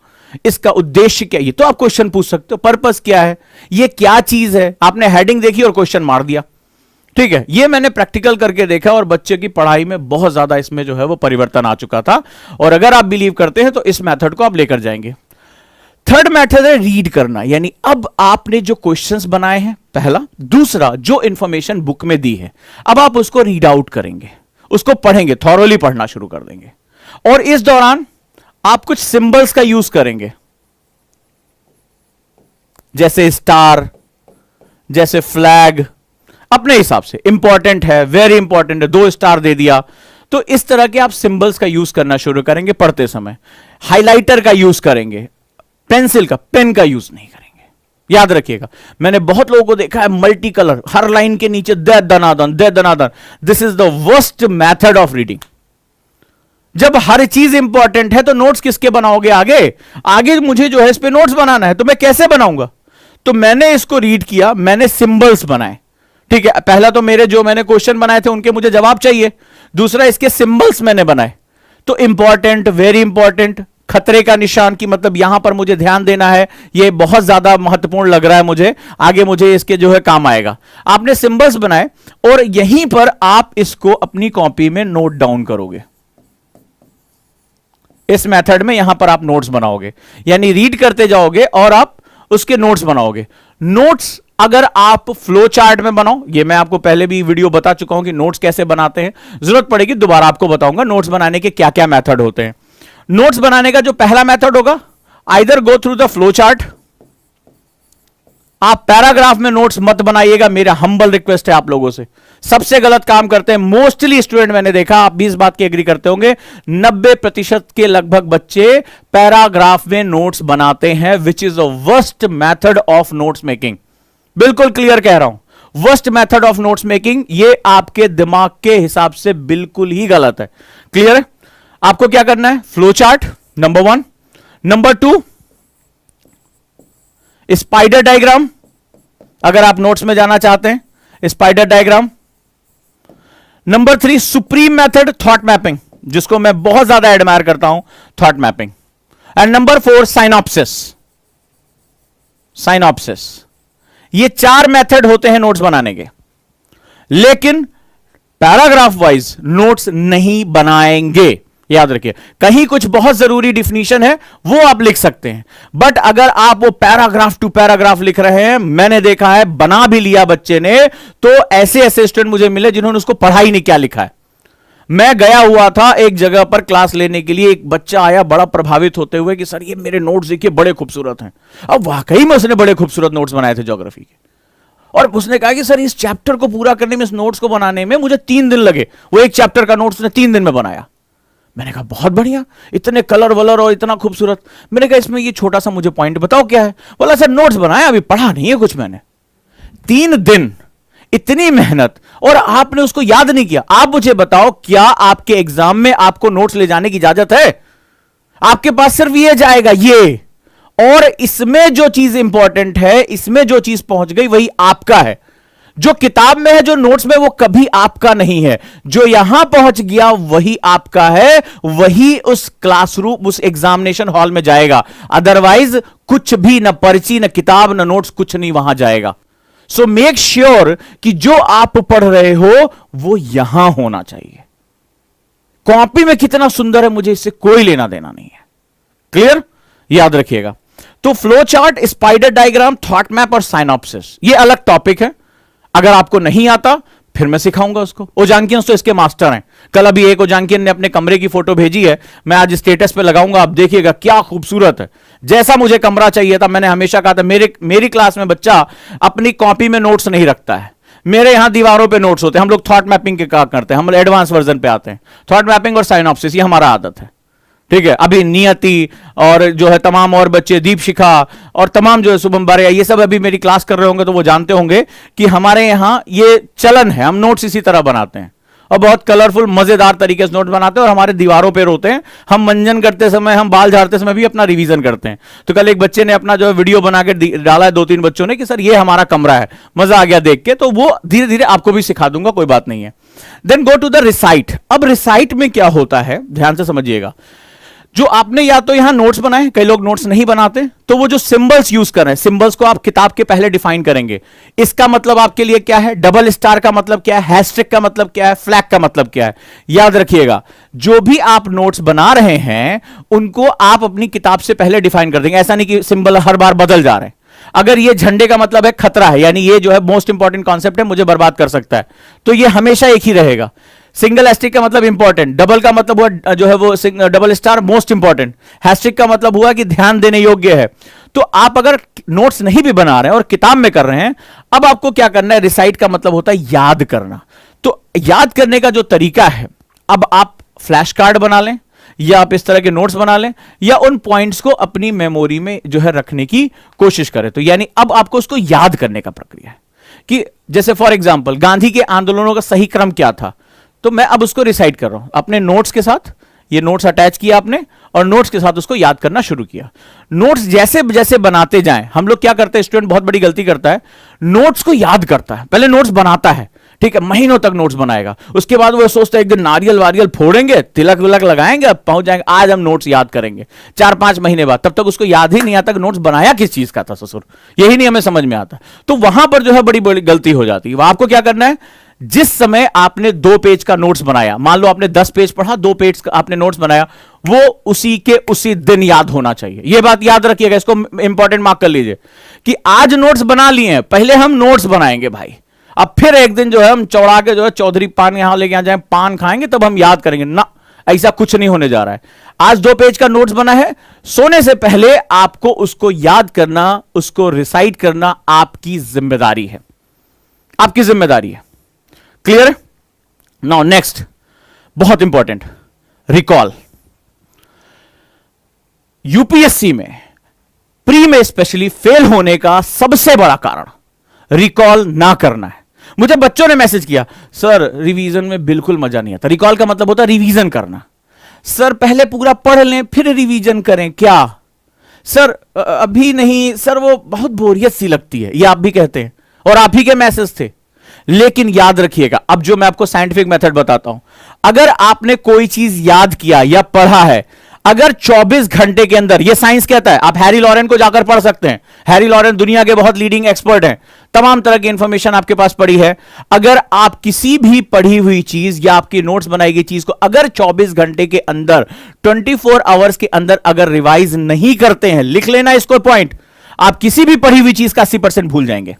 इसका उद्देश्य क्या है, ये तो आप क्वेश्चन पूछ सकते हो। पर्पस क्या है, ये क्या चीज है, आपने हेडिंग देखी और क्वेश्चन मार दिया। ठीक है, ये मैंने प्रैक्टिकल करके देखा और बच्चे की पढ़ाई में बहुत ज्यादा इसमें जो है वो परिवर्तन आ चुका था। और अगर आप बिलीव करते हैं तो इस मेथड को आप लेकर जाएंगे। थर्ड मेथड है रीड करना, यानी अब आपने जो क्वेश्चंस बनाए हैं पहला, दूसरा जो इंफॉर्मेशन बुक में दी है अब आप उसको रीड आउट करेंगे, उसको पढ़ेंगे, थॉरोली पढ़ना शुरू कर देंगे। और इस दौरान आप कुछ सिंबल्स का यूज करेंगे, जैसे स्टार, जैसे फ्लैग, अपने हिसाब से। इंपॉर्टेंट है, वेरी इंपॉर्टेंट है, 2 स्टार दे दिया, तो इस तरह के आप सिंबल्स का यूज करना शुरू करेंगे पढ़ते समय। हाइलाइटर का यूज करेंगे, पेंसिल का, पेन का यूज नहीं करेंगे। याद रखिएगा, मैंने बहुत लोगों को देखा है मल्टी कलर, हर लाइन के नीचे दे दनादन दे दनादन। This is the worst method of reading. जब हर चीज इंपॉर्टेंट है तो नोट्स किसके बनाओगे, आगे आगे मुझे जो है इस पे नोट्स बनाना है, तो मैं कैसे बनाऊंगा। तो मैंने इसको रीड किया, मैंने सिंबल्स बनाए। ठीक है, पहला तो मैंने क्वेश्चन बनाए थे उनके मुझे जवाब चाहिए, दूसरा इसके सिंबल्स मैंने बनाए। तो इंपॉर्टेंट, वेरी इंपॉर्टेंट, खतरे का निशान की मतलब यहां पर मुझे ध्यान देना है, यह बहुत ज्यादा महत्वपूर्ण लग रहा है मुझे, आगे मुझे इसके जो है काम आएगा। आपने सिंबल्स बनाए और यहीं पर आप इसको अपनी कॉपी में नोट डाउन करोगे। इस मेथड में यहां पर आप नोट्स बनाओगे, यानी रीड करते जाओगे और आप उसके नोट्स बनाओगे। नोट्स अगर आप फ्लो चार्ट में बनाओ, ये मैं आपको पहले भी वीडियो बता चुका हूं कि नोट्स कैसे बनाते हैं, जरूरत पड़ेगी दोबारा आपको बताऊंगा नोट्स बनाने के क्या क्या मेथड होते हैं। नोट्स बनाने का जो पहला मेथड होगा, either go through the flow chart. आप पैराग्राफ में नोट्स मत बनाइएगा, मेरा हम्बल रिक्वेस्ट है आप लोगों से। सबसे गलत काम करते हैं मोस्टली स्टूडेंट, मैंने देखा, आप भी इस बात की एग्री करते होंगे, 90% के लगभग बच्चे पैराग्राफ में नोट्स बनाते हैं, विच is a worst method of notes making. बिल्कुल क्लियर कह रहा हूं, worst method of notes making, ये आपके दिमाग के हिसाब से बिल्कुल ही गलत है। क्लियर है? आपको क्या करना है, flow chart number 1, number 2 spider diagram, अगर आप नोट्स में जाना चाहते हैं, spider diagram. Number 3 supreme method, thought mapping, जिसको मैं बहुत ज्यादा एडमायर करता हूं, thought mapping. And number 4 synopsis. Synopsis, ये 4 मेथड होते हैं नोट्स बनाने के, लेकिन पैराग्राफ वाइज नोट्स नहीं बनाएंगे। याद रखिए, कहीं कुछ बहुत जरूरी डिफिनीशन है वो आप लिख सकते हैं, बट अगर आप वो पैराग्राफ टू पैराग्राफ लिख रहे हैं, मैंने देखा है, बना भी लिया बच्चे ने, तो ऐसे ऐसे स्टूडेंट मुझे मिले जिन्होंने उसको पढ़ा ही नहीं क्या लिखा है। मैं गया हुआ था एक जगह पर क्लास लेने के लिए, एक बच्चा आया बड़ा प्रभावित होते हुए कि सर ये मेरे नोट्स देखिए बड़े खूबसूरत हैं। अब वाकई में उसने बड़े खूबसूरत नोट्स बनाए थे ज्योग्राफी के, और उसने कहा कि सर इस चैप्टर को पूरा करने में, इस नोट्स को बनाने में मुझे 3 दिन लगे। वो एक चैप्टर का नोट्स उसने 3 दिन में बनाया। मैंने कहा बहुत बढ़िया, इतने कलर वलर और इतना खूबसूरत। मैंने कहा इसमें ये छोटा सा मुझे पॉइंट बताओ क्या है। बोला सर नोट्स बनाया, अभी पढ़ा नहीं है कुछ मैंने। 3 दिन, इतनी मेहनत, और आपने उसको याद नहीं किया। आप मुझे बताओ, क्या आपके एग्जाम में आपको नोट्स ले जाने की इजाजत है? आपके पास सिर्फ ये जाएगा, ये, और इसमें जो चीज इंपॉर्टेंट है, इसमें जो चीज पहुंच गई वही आपका है। जो किताब में है, जो नोट्स में, वो कभी आपका नहीं है। जो यहां पहुंच गया वही आपका है, वही उस क्लासरूम, उस एग्जामिनेशन हॉल में जाएगा। अदरवाइज कुछ भी, न पर्ची, न किताब, न नोट्स, कुछ नहीं वहां जाएगा। सो मेक श्योर कि जो आप पढ़ रहे हो वो यहां होना चाहिए। कॉपी में कितना सुंदर है, मुझे इससे कोई लेना देना नहीं है। क्लियर? याद रखिएगा। तो flow chart, spider diagram, thought map और साइनॉप्सिस, ये अलग टॉपिक है। अगर आपको नहीं आता फिर मैं सिखाऊंगा उसको। ओजांकियंस तो इसके मास्टर हैं। कल अभी एक ओजांकियन ने अपने कमरे की फोटो भेजी है, मैं आज स्टेटस पे लगाऊंगा, आप देखिएगा क्या खूबसूरत है। जैसा मुझे कमरा चाहिए था। मैंने हमेशा कहा था मेरी क्लास में बच्चा अपनी कॉपी में नोट्स नहीं रखता है। मेरे यहां दीवारों पे नोट्स होते हैं। हम लोग थॉट मैपिंग के काम करते हैं, हम एडवांस वर्जन पे आते हैं। थॉट मैपिंग और साइनॉप्सिस, ये हमारा आदत है। ठीक है, अभी नियति और जो है तमाम और बच्चे, दीप शिखा और तमाम जो है शुभम बारिया, ये सब अभी मेरी क्लास कर रहे होंगे तो वो जानते होंगे कि हमारे यहां ये चलन है, हम नोट्स इसी तरह बनाते हैं और बहुत कलरफुल मजेदार तरीके से नोट बनाते हैं और हमारे दीवारों पे रोते हैं। हम मंजन करते समय, हम बाल झाड़ते समय भी अपना रिवीजन करते हैं। तो कल एक बच्चे ने अपना जो है वीडियो बना के डाला है, 2-3 बच्चों ने, कि सर ये हमारा कमरा है, मजा आ गया देख के। तो वो धीरे धीरे आपको भी सिखा दूंगा, कोई बात नहीं है। Then go to the recite. अब रिसाइट में क्या होता है, ध्यान से समझिएगा। जो आपने या तो यहां नोट्स बनाए, कई लोग नोट्स नहीं बनाते, तो वो जो सिंबल्स यूज कर रहे हैं, सिंबल्स को आप किताब के पहले डिफाइन करेंगे। इसका मतलब आपके लिए क्या है, डबल स्टार का मतलब क्या है, हैशटैग का मतलब क्या है, फ्लैग का मतलब क्या है। याद रखिएगा, जो भी आप नोट्स बना रहे हैं उनको आप अपनी किताब से पहले डिफाइन कर देंगे। ऐसा नहीं कि सिंबल हर बार बदल जा रहे हैं। अगर ये झंडे का मतलब है खतरा है, यानी ये जो है मोस्ट इंपॉर्टेंट कॉन्सेप्ट है, मुझे बर्बाद कर सकता है, तो ये हमेशा एक ही रहेगा। सिंगल एस्ट्रिक का मतलब इंपॉर्टेंट, डबल का मतलब हुआ जो है वो डबल स्टार मोस्ट इंपॉर्टेंट, हैस्ट्रिक का मतलब हुआ कि ध्यान देने योग्य है। तो आप अगर नोट्स नहीं भी बना रहे हैं और किताब में कर रहे हैं, अब आपको क्या करना है, रिसाइट का मतलब होता है याद करना। तो याद करने का जो तरीका है, अब आप फ्लैश कार्ड बना लें, या आप इस तरह के नोट्स बना लें, या उन पॉइंट्स को अपनी मेमोरी में जो है रखने की कोशिश करें। तो यानी अब आपको उसको याद करने का प्रक्रिया है कि जैसे फॉर एग्जांपल गांधी के आंदोलनों का सही क्रम क्या था, तो मैं अब उसको रिसाइट कर रहा हूं अपने नोट्स के साथ। ये नोट्स अटैच किया आपने और नोट्स के साथ उसको याद करना शुरू किया। नोट्स जैसे जैसे बनाते जाएं, हम लोग क्या करते हैं, स्टूडेंट बहुत बड़ी गलती करता है, नोट्स को याद करता है, पहले नोट्स बनाता है, ठीक है, महीनों तक नोट्स बनाएगा, उसके बाद वो सोचता है एक दिन नारियल वारियल फोड़ेंगे, तिलक विलक लगाएंगे, पहुंच जाएंगे, आज हम नोट्स याद करेंगे। 4-5 महीने बाद, तब तक उसको याद ही नहीं आता कि नोट्स बनाया किस चीज का था, ससुर, यही नहीं हमें समझ में आता। तो वहां पर जो है बड़ी बड़ी गलती हो जाती है। आपको क्या करना है, जिस समय आपने 2 पेज का नोट्स बनाया, मान लो आपने 10 पेज पढ़ा, 2 पेज का आपने नोट्स बनाया, वो उसी के उसी दिन याद होना चाहिए। यह बात याद रखिएगा, इसको इंपॉर्टेंट मार्क कर लीजिए कि आज नोट्स बना लिए हैं, पहले हम नोट्स बनाएंगे भाई, अब फिर एक दिन जो है हम चौड़ा के जो है चौधरी पान यहां लेके आ जाए, पान खाएंगे तब हम याद करेंगे ना, ऐसा कुछ नहीं होने जा रहा है। आज 2 पेज का नोट्स बना है, सोने से पहले आपको उसको याद करना, उसको रिसाइट करना आपकी जिम्मेदारी है, आपकी जिम्मेदारी है। क्लियर? नाउ नेक्स्ट, बहुत इंपॉर्टेंट, रिकॉल। यूपीएससी में, प्री में स्पेशली फेल होने का सबसे बड़ा कारण रिकॉल ना करना है। मुझे बच्चों ने मैसेज किया, सर रिवीजन में बिल्कुल मजा नहीं आता। रिकॉल का मतलब होता है रिवीजन करना। सर पहले पूरा पढ़ लें फिर रिवीजन करें क्या? सर अभी नहीं सर, वो बहुत बोरियत सी लगती है, ये आप भी कहते हैं और आप ही के मैसेज थे। लेकिन याद रखिएगा, अब जो मैं आपको साइंटिफिक मेथड बताता हूं, अगर आपने कोई चीज याद किया या पढ़ा है, अगर 24 घंटे के अंदर, यह साइंस कहता है, आप हैरी लॉरेन को जाकर पढ़ सकते हैं, हैरी लॉरेन दुनिया के बहुत लीडिंग एक्सपर्ट हैं, तमाम तरह की इंफॉर्मेशन आपके पास पड़ी है। अगर आप किसी भी पढ़ी हुई चीज या आपकी नोट्स बनाई गई चीज को अगर 24 घंटे के अंदर, 24 आवर्स के अंदर अगर रिवाइज नहीं करते हैं, लिख लेना इसको पॉइंट, आप किसी भी पढ़ी हुई चीज का 80% भूल जाएंगे।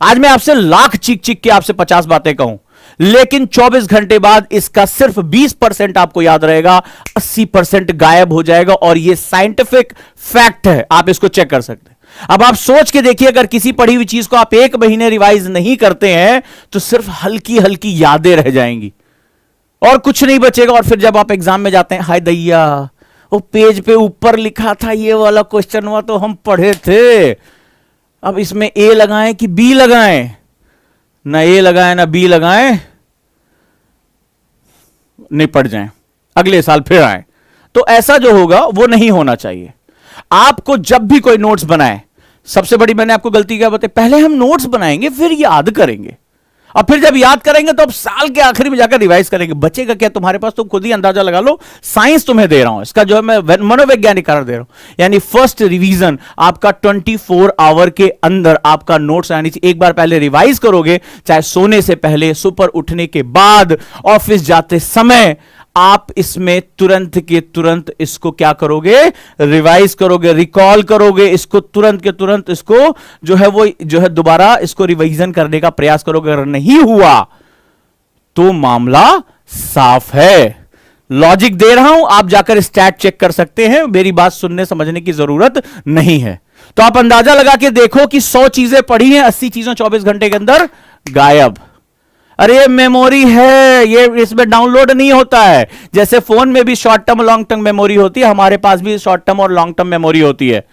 आज मैं आपसे लाख चीख चीख के आपसे 50 बातें कहूं, लेकिन 24 घंटे बाद इसका सिर्फ 20% आपको याद रहेगा, 80% गायब हो जाएगा। और यह साइंटिफिक फैक्ट है, आप इसको चेक कर सकते हैं। अब आप सोच के देखिए, अगर किसी पढ़ी हुई चीज को आप 1 महीने रिवाइज नहीं करते हैं तो सिर्फ हल्की हल्की यादें रह जाएंगी और कुछ नहीं बचेगा। और फिर जब आप एग्जाम में जाते हैं, हाय दैया, वो पेज पे ऊपर लिखा था ये वाला क्वेश्चन हुआ तो हम पढ़े थे, अब इसमें ए लगाएं कि बी लगाएं, ना ए लगाएं ना बी लगाएं, नहीं पढ़ जाएं, अगले साल फिर आए। तो ऐसा जो होगा वो नहीं होना चाहिए। आपको जब भी कोई नोट्स बनाए, सबसे बड़ी मैंने आपको गलती क्या बताई, पहले हम नोट्स बनाएंगे फिर याद करेंगे, और फिर जब याद करेंगे तो अब साल के आखिरी में जाकर रिवाइज करेंगे। बचेगा क्या तुम्हारे पास? तुम खुद ही अंदाजा लगा लो, साइंस तुम्हें दे रहा हूं, इसका जो है मैं मनोवैज्ञानिक कारण दे रहा हूं। यानी फर्स्ट रिवीजन आपका 24 आवर के अंदर आपका नोट्स यानी एक बार पहले रिवाइज करोगे, चाहे सोने से पहले, सुपर उठने के बाद, ऑफिस जाते समय, आप इसमें तुरंत के तुरंत इसको क्या करोगे, रिवाइज करोगे, रिकॉल करोगे, इसको तुरंत के तुरंत इसको जो है वो जो है दोबारा इसको रिवीजन करने का प्रयास करोगे। अगर नहीं हुआ तो मामला साफ है। लॉजिक दे रहा हूं, आप जाकर स्टैट चेक कर सकते हैं, मेरी बात सुनने समझने की जरूरत नहीं है। तो आप अंदाजा लगा के देखो कि 100 चीजें पढ़ी हैं, 80 चीजें 24 घंटे के अंदर गायब। अरे मेमोरी है, ये इसमें डाउनलोड नहीं होता है। जैसे फोन में भी short term long term memory होती है, हमारे पास भी शॉर्ट टर्म और लॉन्ग टर्म मेमोरी होती है।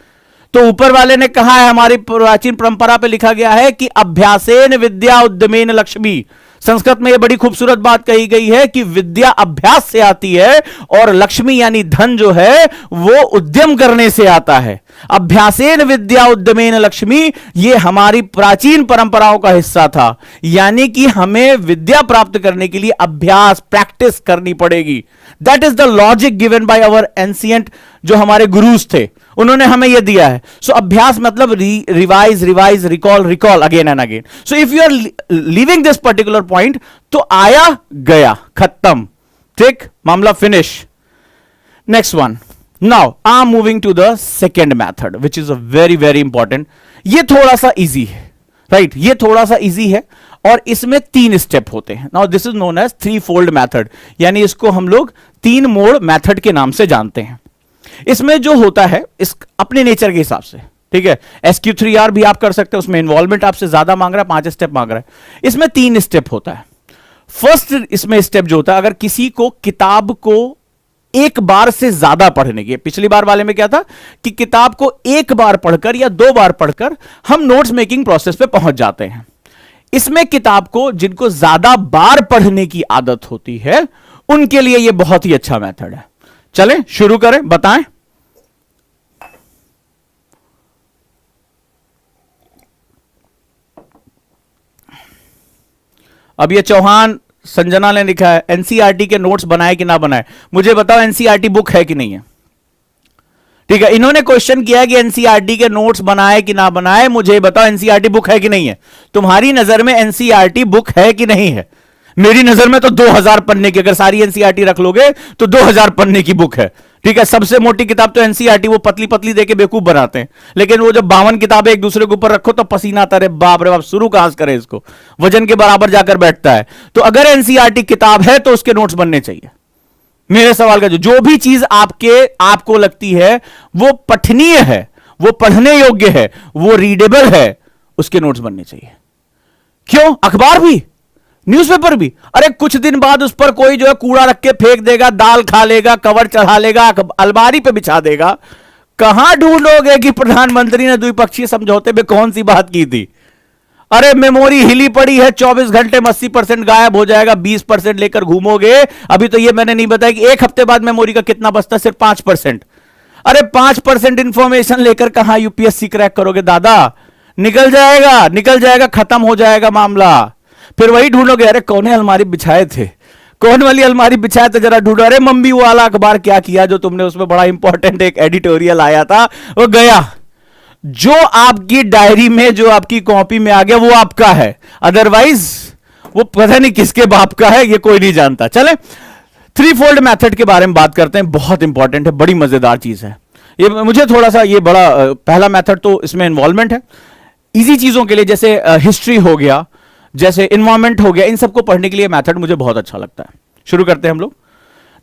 तो ऊपर वाले ने कहा है, हमारी प्राचीन परंपरा पे लिखा गया है कि अभ्यासेन विद्या उद्यमेन लक्ष्मी। संस्कृत में यह बड़ी खूबसूरत बात कही गई है कि विद्या अभ्यास से आती है और लक्ष्मी यानी धन जो है वो उद्यम करने से आता है। अभ्यासेन विद्या उद्यमेन लक्ष्मी, ये हमारी प्राचीन परंपराओं का हिस्सा था। यानी कि हमें विद्या प्राप्त करने के लिए अभ्यास, प्रैक्टिस करनी पड़ेगी। That is the logic given by our ancient, जो हमारे गुरुज थे, उन्होंने हमें यह दिया है। सो अभ्यास मतलब revise, revise, recall, recall again and again. So if you are living this particular point, तो आया गया, खत्म, ठीक, मामला finish. Next one, now I am moving to the second method which is a very very important. ये थोड़ा सा easy है, राइट, ये थोड़ा सा इजी है और इसमें 3 स्टेप होते हैं। Now this is known as 3-fold method, यानी इसको हम लोग 3 मोड मैथड के नाम से जानते हैं। इसमें जो होता है, इस अपने नेचर के हिसाब से, ठीक है, SQ3R भी आप कर सकते हैं, उसमें इन्वॉल्वमेंट आपसे ज्यादा मांग रहा है, 5 स्टेप मांग रहा है। इसमें 3 स्टेप होता है। फर्स्ट इसमें स्टेप जो होता है, अगर किसी को किताब को एक बार से ज्यादा पढ़ने की, पिछली बार वाले में क्या था कि किताब को एक बार पढ़कर या 2 बार पढ़कर हम नोट्स मेकिंग प्रोसेस पे पहुंच जाते हैं। इसमें किताब को जिनको ज्यादा बार पढ़ने की आदत होती है, उनके लिए यह बहुत ही अच्छा मेथड है। चलें शुरू करें, बताएं। अब ये चौहान संजना ने लिखा है एनसीईआरटी के नोट्स बनाए कि ना बनाए। मुझे बताओ एनसीईआरटी बुक है कि नहीं है। ठीक है, इन्होंने क्वेश्चन किया है कि एनसीईआरटी के नोट्स बनाए कि ना बनाए। मुझे बताओ एनसीईआरटी बुक है कि नहीं है। तुम्हारी नजर में एनसीईआरटी बुक है कि नहीं है? मेरी नजर में तो 2000 पन्ने की, अगर सारी एनसीईआरटी रख लोगे तो 2000 पन्ने की बुक है। ठीक है, सबसे मोटी किताब तो एनसीईआरटी, वो पतली पतली देके बेवकूफ बनाते हैं। लेकिन वो जब 52 किताबें एक दूसरे के ऊपर रखो तो पसीना आता है, बाप रे बाप, शुरू कहां से करें इसको, वजन के बराबर जाकर बैठता है। तो अगर एनसीईआरटी किताब है तो उसके नोट्स बनने चाहिए। मेरे सवाल का जो भी चीज आपको लगती है वो पठनीय है, वो पढ़ने योग्य है, वो रीडेबल है, उसके नोट्स बनने चाहिए। क्यों? अखबार भी, न्यूज़पेपर भी। अरे कुछ दिन बाद उस पर कोई जो है कूड़ा रख के फेंक देगा, दाल खा लेगा, कवर चढ़ा लेगा, अलमारी पे बिछा देगा। कहां ढूंढोगे कि प्रधानमंत्री ने द्विपक्षीय समझौते में कौन सी बात की थी? अरे मेमोरी हिली पड़ी है, 24 घंटे में 80% गायब हो जाएगा, 20% लेकर घूमोगे। अभी तो ये मैंने नहीं बताया कि एक हफ्ते बाद मेमोरी का कितना बचता है, सिर्फ 5%। अरे 5% इंफॉर्मेशन लेकर कहां यूपीएससी क्रैक करोगे दादा? निकल जाएगा, निकल जाएगा, खत्म हो जाएगा मामला। फिर वही ढूंढोगे, अरे कौन अलमारी बिछाए थे, कौन वाली अलमारी बिछाए थे, जरा ढूंढो। अरे मम्मी वाला अखबार क्या किया जो तुमने उसमें बड़ा इंपॉर्टेंट एक एडिटोरियल आया था, वो गया। जो आपकी डायरी में, जो आपकी कॉपी में आ गया वो आपका है, अदरवाइज वो पता नहीं किसके बाप का है, ये कोई नहीं जानता। चले 3-fold मेथड के बारे में बात करते हैं, बहुत इंपॉर्टेंट है, बड़ी मजेदार चीज है ये। मुझे थोड़ा सा ये बड़ा, पहला मेथड तो इसमें इन्वॉल्वमेंट है। इजी चीजों के लिए जैसे हिस्ट्री हो गया, जैसे इन्वायरमेंट हो गया, इन सबको पढ़ने के लिए मेथड मुझे बहुत अच्छा लगता है। शुरू करते हैं हम लोग।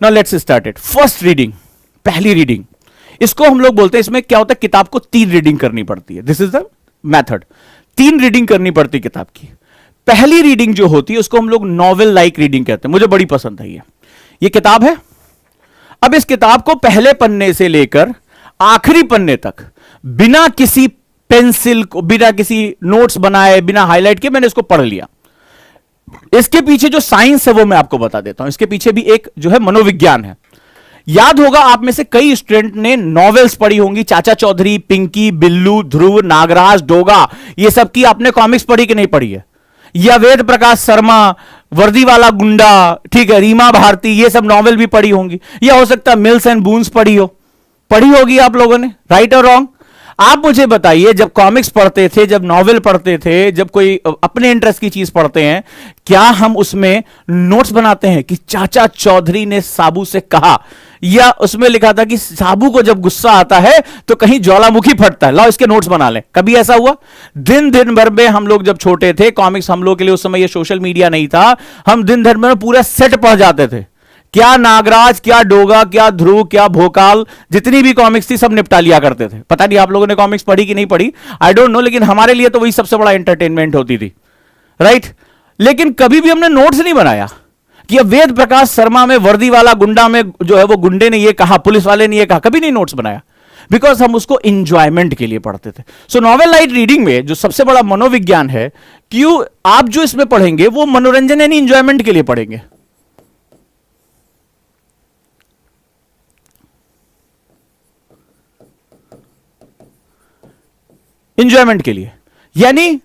Now let's start it. First reading, पहली रीडिंग, इसको हम लोग बोलते हैं, इसमें क्या होता है, किताब को 3 रीडिंग करनी पड़ती है। This is the method. 3 reading करनी पड़ती है किताब की। पहली रीडिंग जो होती है उसको हम लोग नॉवेल लाइक रीडिंग कहते हैं। मुझे बड़ी पसंद है ये किताब है। अब इस किताब को पहले पन्ने से लेकर आखिरी पन्ने तक बिना किसी पेंसिल को, बिना किसी नोट्स बनाए, बिना हाईलाइट किए मैंने इसको पढ़ लिया। इसके पीछे जो साइंस है वो मैं आपको बता देता हूं। इसके पीछे भी एक जो है मनोविज्ञान है। याद होगा आप में से कई स्टूडेंट ने नॉवेल्स पढ़ी होंगी, चाचा चौधरी, पिंकी, बिल्लू, ध्रुव, नागराज, डोगा, ये सब की आपने कॉमिक्स पढ़ी कि नहीं पढ़ी है? या वेद प्रकाश शर्मा, वर्दी वाला गुंडा, ठीक है, रीमा भारती, ये सब नॉवेल भी पढ़ी होंगी। या हो सकता है मिल्स एंड बून्स पढ़ी होगी आप लोगों ने, राइट और रॉन्ग? आप मुझे बताइए, जब कॉमिक्स पढ़ते थे, जब नॉवेल पढ़ते थे, जब कोई अपने इंटरेस्ट की चीज पढ़ते हैं, क्या हम उसमें नोट्स बनाते हैं कि चाचा चौधरी ने साबू से कहा, या उसमें लिखा था कि साबू को जब गुस्सा आता है तो कहीं ज्वालामुखी फटता है, लाओ इसके नोट्स बना लें? कभी ऐसा हुआ? दिन भर में हम लोग जब छोटे थे, कॉमिक्स हम लोग के लिए उस समय ये सोशल मीडिया नहीं था, हम दिन भर में पूरा सेट पढ़ जाते थे। क्या नागराज, क्या डोगा, क्या ध्रुव, क्या भोकाल, जितनी भी कॉमिक्स थी सब निपटा लिया करते थे। पता नहीं आप लोगों ने कॉमिक्स पढ़ी कि नहीं पढ़ी, आई डोंट नो, लेकिन हमारे लिए तो वही सबसे बड़ा एंटरटेनमेंट होती थी, राइट? लेकिन कभी भी हमने नोट्स नहीं बनाया कि अब वेद प्रकाश शर्मा में, वर्दी वाला गुंडा में जो है वो गुंडे ने ये कहा, पुलिस वाले ने ये कहा, कभी नहीं नोट्स बनाया, बिकॉज हम उसको इंजॉयमेंट के लिए पढ़ते थे। सो नॉवेल लाइट रीडिंग में जो सबसे बड़ा मनोविज्ञान है, क्यों आप जो इसमें पढ़ेंगे वो मनोरंजन यानी इंजॉयमेंट के लिए पढ़ेंगे। इंजॉयमेंट के लिए, यानी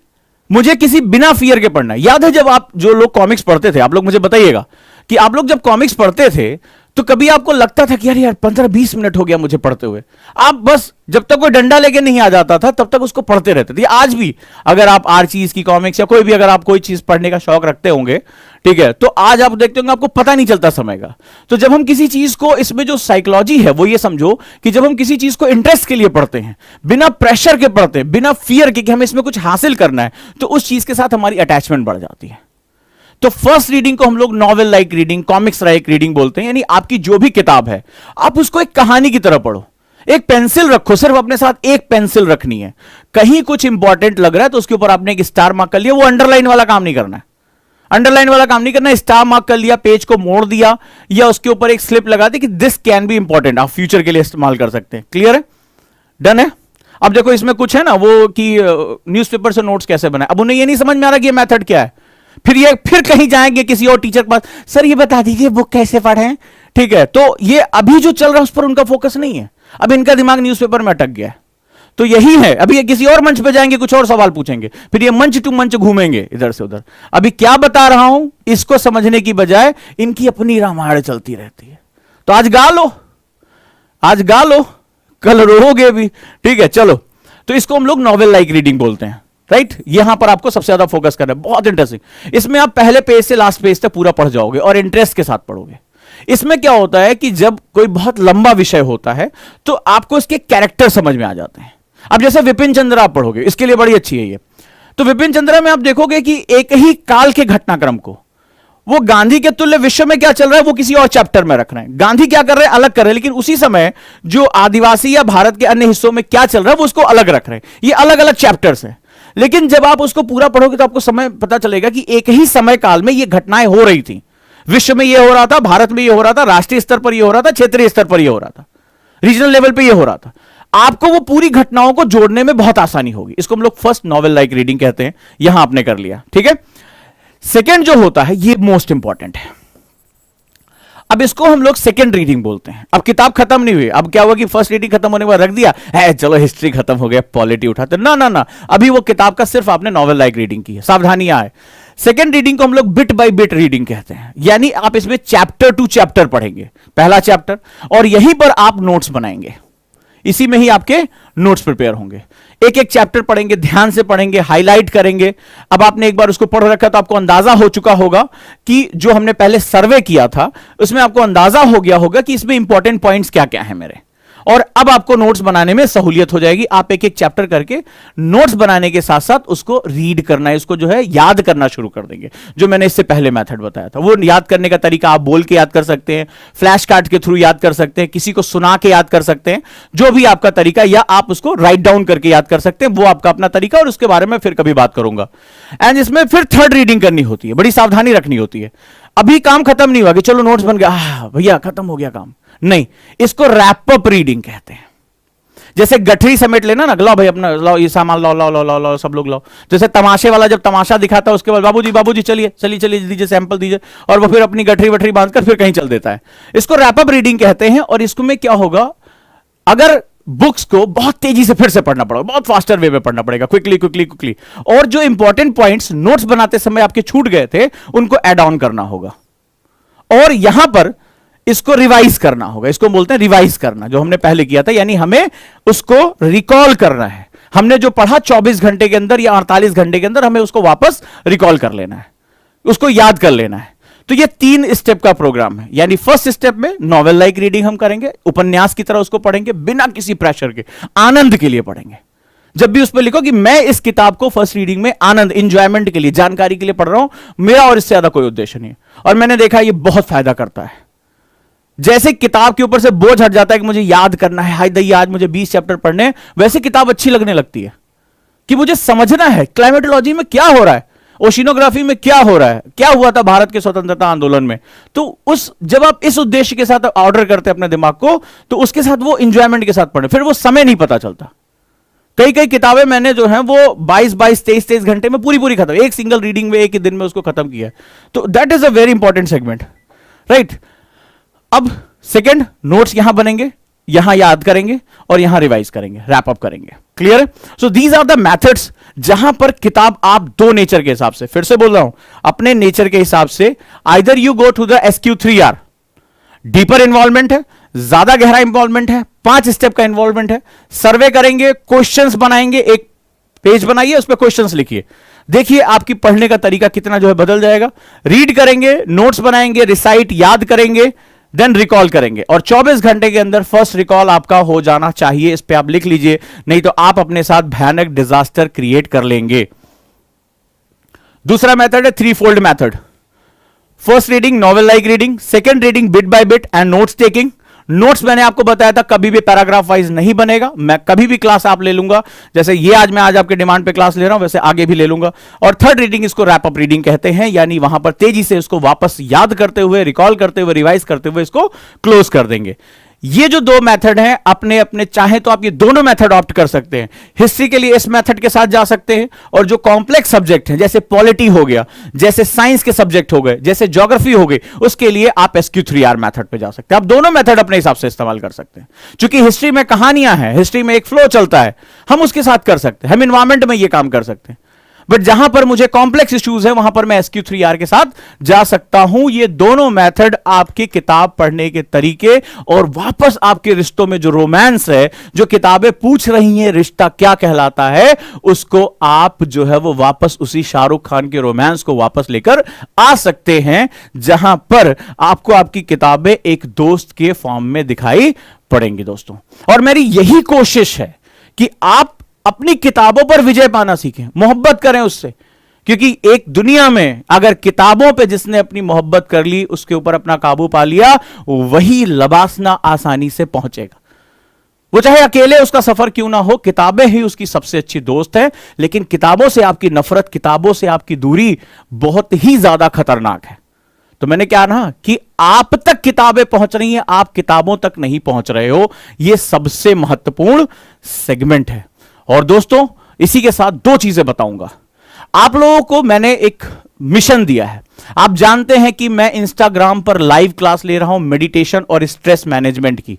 मुझे किसी बिना फियर के पढ़ना है। याद है जब आप जो लोग कॉमिक्स पढ़ते थे, आप लोग मुझे बताइएगा कि आप लोग जब कॉमिक्स पढ़ते थे तो कभी आपको लगता था कि यार यार 15-20 मिनट हो गया मुझे पढ़ते हुए, आप बस जब तक कोई डंडा लेके नहीं आ जाता था तब तक उसको पढ़ते रहते थे। आज भी अगर आप आर्चीज की कॉमिक्स या कोई भी अगर आप कोई चीज पढ़ने का शौक रखते होंगे, ठीक है, तो आज आप देखते होंगे आपको पता नहीं चलता समय का। तो जब हम किसी चीज को, इसमें जो साइकोलॉजी है वो ये समझो कि जब हम किसी चीज को इंटरेस्ट के लिए पढ़ते हैं, बिना प्रेशर के पढ़ते हैं, बिना फियर के कि हमें इसमें कुछ हासिल करना है, तो उस चीज के साथ हमारी अटैचमेंट बढ़ जाती है। तो फर्स्ट रीडिंग को हम लोग novel like reading, comics like reading बोलते हैं, यानी आपकी जो भी किताब है आप उसको एक कहानी की तरह पढ़ो। एक पेंसिल रखो, सिर्फ अपने साथ एक पेंसिल रखनी है। कहीं कुछ इंपॉर्टेंट लग रहा है तो उसके ऊपर आपने एक स्टार मार्क कर लिया, वो अंडरलाइन वाला काम नहीं करना है, अंडरलाइन वाला काम नहीं करना है। स्टार मार्क कर लिया, पेज को मोड़ दिया, या उसके ऊपर एक स्लिप लगा दी कि दिस कैन बी इंपॉर्टेंट, आप फ्यूचर के लिए इस्तेमाल कर सकते हैं। क्लियर है? डन है? अब देखो इसमें कुछ है ना वो कि न्यूज़पेपर से नोट्स कैसे बनाए, अब उन्हें ये नहीं समझ में आ रहा कि ये मेथड क्या है, फिर कहीं जाएंगे किसी और टीचर के पास, सर ये बता दीजिए बुक कैसे पढ़ें, ठीक है। तो ये अभी जो चल रहा है उस पर उनका फोकस नहीं है, अब इनका दिमाग न्यूज़पेपर में अटक गया है। तो यही है, अभी ये किसी और मंच पे जाएंगे, कुछ और सवाल पूछेंगे, फिर ये मंच टू मंच घूमेंगे इधर से उधर। अभी क्या बता रहा हूं इसको समझने की बजाय इनकी अपनी रामायण चलती रहती है। तो आज गा लो, आज गा लो, कल रोओगे भी, ठीक है। चलो, तो इसको हम लोग नॉवेल लाइक रीडिंग बोलते हैं, राइट। यहां पर आपको सबसे ज्यादा फोकस करना है, बहुत इंटरेस्टिंग। इसमें आप पहले पेज से लास्ट पेज तक पूरा पढ़ जाओगे और इंटरेस्ट के साथ पढ़ोगे। इसमें क्या होता है कि जब कोई बहुत लंबा विषय होता है तो आपको इसके कैरेक्टर समझ में आ जाते हैं। अब जैसे विपिन चंद्र आप पढ़ोगे, इसके लिए बड़ी अच्छी है ये। तो विपिन चंद्र में आप देखोगे कि एक ही काल के घटनाक्रम को वो गांधी के तुल्य विश्व में क्या चल रहा है वो किसी और चैप्टर में रख रहे हैं। गांधी क्या कर रहे हैं, अलग कर रहे हैं, लेकिन उसी समय जो आदिवासी या भारत के अन्य हिस्सों में क्या चल रहा है वो उसको अलग रख रहे हैं। ये अलग अलग चैप्टर्स हैं, लेकिन जब आप उसको पूरा पढ़ोगे तो आपको समय पता चलेगा कि एक ही समय काल में ये घटनाएं हो रही थी। विश्व में ये हो रहा था, भारत में ये हो रहा था, राष्ट्रीय स्तर पर ये हो रहा था, क्षेत्रीय स्तर पर ये हो रहा था, रीजनल लेवल पे ये हो रहा था। आपको वो पूरी घटनाओं को जोड़ने में बहुत आसानी होगी। इसको हम लोग फर्स्ट नॉवेल लाइक रीडिंग कहते हैं। यहां आपने कर लिया, ठीक है। सेकेंड जो होता है ये मोस्ट इंपॉर्टेंट है। अब इसको हम लोग सेकेंड रीडिंग बोलते हैं। अब किताब खत्म नहीं हुई, अब क्या हुआ कि फर्स्ट रीडिंग खत्म होने के बाद रख दिया है, चलो हिस्ट्री खत्म हो गया, पॉलिटी उठाते, ना ना ना, अभी वो किताब का सिर्फ आपने नॉवेल लाइक रीडिंग की है। सावधानियां है, सेकेंड रीडिंग को हम लोग बिट बाय बिट रीडिंग कहते हैं, यानी आप इसमें चैप्टर टू चैप्टर पढ़ेंगे, पहला चैप्टर, और यहीं पर आप नोट्स बनाएंगे, इसी में ही आपके नोट्स प्रिपेयर होंगे। एक एक चैप्टर पढ़ेंगे, ध्यान से पढ़ेंगे, हाईलाइट करेंगे। अब आपने एक बार उसको पढ़ रखा तो आपको अंदाजा हो चुका होगा कि जो हमने पहले सर्वे किया था उसमें आपको अंदाजा हो गया होगा कि इसमें इंपॉर्टेंट पॉइंट्स क्या क्या हैं मेरे, और अब आपको नोट्स बनाने में सहूलियत हो जाएगी। आप एक एक चैप्टर करके नोट्स बनाने के साथ साथ उसको रीड करना है, इसको जो है याद करना शुरू कर देंगे। जो मैंने इससे पहले मेथड बताया था वो याद करने का तरीका आप बोल के याद कर सकते हैं, फ्लैश कार्ड के थ्रू याद कर सकते हैं, किसी को सुना के याद कर सकते हैं, जो भी आपका तरीका, या आप उसको राइट डाउन करके याद कर सकते हैं, वो आपका अपना तरीका, और उसके बारे में फिर कभी बात करूंगा। एंड इसमें फिर थर्ड रीडिंग करनी होती है, बड़ी सावधानी रखनी होती है। अभी काम खत्म नहीं हुआ कि चलो नोट्स बन गया, भैया खत्म हो गया काम, नहीं, इसको रैप अप रीडिंग कहते हैं। जैसे गठरी समेट लेना ना, लाओ भाई अपना, लाओ ये सामान, लाओ लाओ लाओ लाओ लाओ, सब लोग लाओ। जैसे तमाशे वाला जब तमाशा दिखाता है उसके बाद बाबूजी बाबूजी चलिए चलिए चलिए दीजिए, सैंपल दीजिए, और वो फिर अपनी गठरी वठरी बांधकर फिर कहीं चल देता है। इसको रैप अप रीडिंग कहते हैं। और इसमें क्या होगा, अगर बुक्स को बहुत तेजी से फिर से पढ़ना पड़ेगा, बहुत फास्टर वे में पढ़ना पड़ेगा, क्विकली क्विकली क्विकली, और जो इंपॉर्टेंट पॉइंट्स नोट्स बनाते समय आपके छूट गए थे उनको एड ऑन करना होगा, और यहां पर इसको रिवाइज करना होगा। इसको बोलते हैं रिवाइज करना, जो हमने पहले किया था, यानी हमें उसको रिकॉल करना है। हमने जो पढ़ा 24 घंटे के अंदर या 48 घंटे के अंदर हमें उसको वापस रिकॉल कर लेना है, उसको याद कर लेना है। तो ये 3 स्टेप का प्रोग्राम है। यानी फर्स्ट स्टेप में नॉवेल लाइक रीडिंग हम करेंगे, उपन्यास की तरह उसको पढ़ेंगे, बिना किसी प्रेशर के, आनंद के लिए पढ़ेंगे। जब भी उस पर लिखो कि मैं इस किताब को फर्स्ट रीडिंग में आनंद, इंजॉयमेंट के लिए, जानकारी के लिए पढ़ रहा हूं, मेरा और इससे ज्यादा कोई उद्देश्य नहीं है। और मैंने देखा ये बहुत फायदा करता है। जैसे किताब के ऊपर से बोझ हट जाता है कि मुझे याद करना है, हाय दही आज मुझे 20 चैप्टर पढ़ने हैं, वैसे किताब अच्छी लगने लगती है कि मुझे समझना है क्लाइमेटोलॉजी में क्या हो रहा है, ओशिनोग्राफी में क्या हो रहा है, क्या हुआ था भारत के स्वतंत्रता आंदोलन में। तो उस जब आप इस उद्देश्य के साथ ऑर्डर करते हैं अपने दिमाग को, तो उसके साथ वो इंजॉयमेंट के साथ पढ़े, फिर वो समय नहीं पता चलता। कई कई किताबें मैंने जो है वो 22-22, 23-23 घंटे में पूरी खत्म, एक सिंगल रीडिंग में एक ही दिन में उसको खत्म किया। तो that is a very important segment, right. अब सेकंड, नोट्स यहां बनेंगे, यहां याद करेंगे और यहां रिवाइज करेंगे, रैप अप करेंगे। क्लियर है? So these are the methods जहां पर किताब आप दो नेचर के हिसाब से, फिर से बोल रहा हूं, अपने नेचर के हिसाब से either you go to the SQ3R, deeper involvement है, ज्यादा गहरा इन्वॉल्वमेंट है, 5 स्टेप का इन्वॉल्वमेंट है, सर्वे करेंगे, क्वेश्चंस बनाएंगे, एक पेज बनाइए उस पर क्वेश्चंस लिखिए, देखिए आपकी पढ़ने का तरीका कितना जो है बदल जाएगा। रीड करेंगे, नोट्स बनाएंगे, रिसाइट याद करेंगे, देन रिकॉल करेंगे, और 24 घंटे के अंदर फर्स्ट रिकॉल आपका हो जाना चाहिए। इस पे आप लिख लीजिए, नहीं तो आप अपने साथ भयानक डिजास्टर क्रिएट कर लेंगे। दूसरा मेथड है 3-fold method. First reading novel like reading, second reading bit by bit and notes taking. Notes मैंने आपको बताया था कभी भी पैराग्राफ वाइज नहीं बनेगा, मैं कभी भी क्लास आप ले लूंगा, जैसे ये आज मैं आपके डिमांड पे क्लास ले रहा हूं वैसे आगे भी ले लूंगा। और थर्ड रीडिंग इसको रैप अप रीडिंग कहते हैं, यानी वहां पर तेजी से इसको वापस याद करते हुए, रिकॉल करते हुए, रिवाइज करते हुए इसको क्लोज कर देंगे। ये जो दो मेथड हैं अपने अपने, चाहे तो आप ये दोनों मेथड ऑप्ट कर सकते हैं। हिस्ट्री के लिए इस मेथड के साथ जा सकते हैं, और जो कॉम्प्लेक्स सब्जेक्ट हैं जैसे पॉलिटी हो गया, जैसे साइंस के सब्जेक्ट हो गए, जैसे ज्योग्राफी हो गई, उसके लिए आप SQ3R मेथड पे जा सकते हैं। आप दोनों मेथड अपने हिसाब से इस्तेमाल कर सकते हैं। क्योंकि हिस्ट्री में कहानियां हैं, हिस्ट्री में एक फ्लो चलता है, हम उसके साथ कर सकते हैं, हम इन्वायरमेंट में ये काम कर सकते हैं। बट जहां पर मुझे कॉम्प्लेक्स इश्यूज है वहां पर मैं SQ3R के साथ जा सकता हूं। ये दोनों मेथड आपकी किताब पढ़ने के तरीके और वापस आपके रिश्तों में जो रोमांस है, जो किताबें पूछ रही हैं रिश्ता क्या कहलाता है, उसको आप जो है वो वापस उसी शाहरुख खान के रोमांस को वापस लेकर आ सकते हैं, जहां पर आपको आपकी किताबें एक दोस्त के फॉर्म में दिखाई पड़ेंगी दोस्तों। और मेरी यही कोशिश है कि आप अपनी किताबों पर विजय पाना सीखें, मोहब्बत करें उससे। क्योंकि एक दुनिया में अगर किताबों पे जिसने अपनी मोहब्बत कर ली, उसके ऊपर अपना काबू पा लिया, वही लबासना आसानी से पहुंचेगा। वो चाहे अकेले उसका सफर क्यों ना हो, किताबें ही उसकी सबसे अच्छी दोस्त है। लेकिन किताबों से आपकी नफरत, किताबों से आपकी दूरी बहुत ही ज्यादा खतरनाक है। तो मैंने क्या कहा कि आप तक किताबें पहुंच रही हैं, आप किताबों तक नहीं पहुंच रहे हो, यह सबसे महत्वपूर्ण सेगमेंट है। और दोस्तों इसी के साथ दो चीजें बताऊंगा। आप लोगों को मैंने एक मिशन दिया है। आप जानते हैं कि मैं इंस्टाग्राम पर लाइव क्लास ले रहा हूं मेडिटेशन और स्ट्रेस मैनेजमेंट की।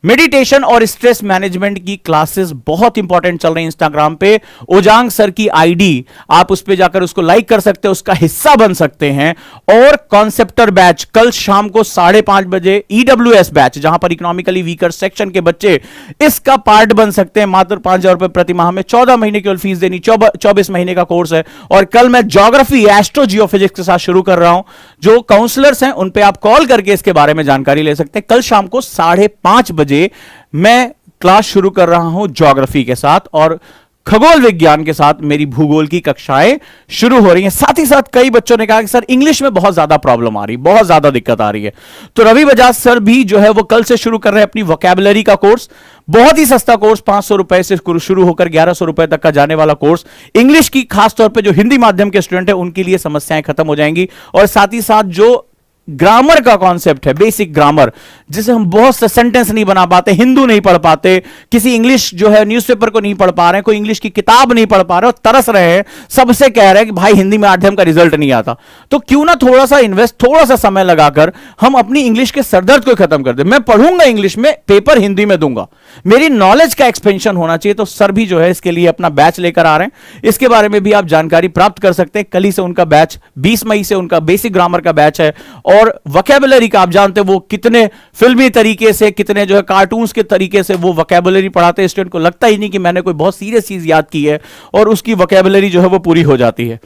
मेडिटेशन और स्ट्रेस मैनेजमेंट की क्लासेस बहुत इंपॉर्टेंट चल रही है इंस्टाग्राम पे। ओजांग सर की आईडी, आप उस पे जाकर उसको लाइक कर सकते हैं, उसका हिस्सा बन सकते हैं। और कॉन्सेप्टर बैच कल शाम को 5:30 बजे, EWS बैच जहां पर इकोनॉमिकली वीकर सेक्शन के बच्चे इसका पार्ट बन सकते हैं। मात्र 5,000 रुपए प्रति माह में 14 महीने केवल फीस देनी, 24 महीने का कोर्स है। और कल मैं ज्योग्राफी, एस्ट्रो, जियोफिजिक्स के साथ शुरू कर रहा हूं। जो काउंसलर्स हैं उन पे आप कॉल करके इसके बारे में जानकारी ले सकते हैं। कल शाम को 5:30 बजे मैं क्लास शुरू कर रहा हूं ज्योग्राफी के साथ, और खगोल विज्ञान के साथ मेरी भूगोल की कक्षाएं शुरू हो रही हैं। साथ ही साथ कई बच्चों ने कहा कि सर इंग्लिश में बहुत ज्यादा प्रॉब्लम आ रही, बहुत ज्यादा दिक्कत आ रही है। तो रवि बजाज सर भी जो है वो कल से शुरू कर रहे हैं अपनी वोकैबुलरी का कोर्स। बहुत ही सस्ता कोर्स, 500 रुपए से शुरू होकर 1100 रुपए तक का जाने वाला कोर्स। इंग्लिश की खासतौर पर जो हिंदी माध्यम के स्टूडेंट है उनके लिए समस्याएं खत्म हो जाएंगी। और साथ ही साथ जो ग्रामर का कॉन्सेप्ट है, बेसिक ग्रामर, जिसे हम बहुत से सेंटेंस नहीं बना पाते, हिंदू नहीं पढ़ पाते, किसी इंग्लिश जो है न्यूज़पेपर को नहीं पढ़ पा रहे हैं, कोई इंग्लिश की किताब नहीं पढ़ पा रहे और तरस रहे हैं, सबसे कह रहे हैं कि भाई हिंदी माध्यम का रिजल्ट नहीं आता, तो क्यों ना थोड़ा सा इन्वेस्ट, थोड़ा सा समय लगाकर हम अपनी इंग्लिश के सरदर्द को खत्म कर दे। मैं पढ़ूंगा इंग्लिश में, पेपर हिंदी में दूंगा, मेरी नॉलेज का एक्सपेंशन होना चाहिए। तो सर भी जो है इसके लिए अपना बैच लेकर आ रहे हैं। इसके बारे में भी आप जानकारी प्राप्त कर सकते हैं। कल ही से उनका बैच, 20 मई से उनका बेसिक ग्रामर का बैच है। और वोकैबुलरी का आप जानते हैं वो कितने फिल्मी तरीके से, कितने जो है कार्टून्स के तरीके से वो वोकैबुलरी पढ़ाते हैं। स्टूडेंट को लगता ही नहीं कि मैंने कोई बहुत सीरियस चीज याद की है, और उसकी वोकैबुलरी जो है वो पूरी हो जाती है।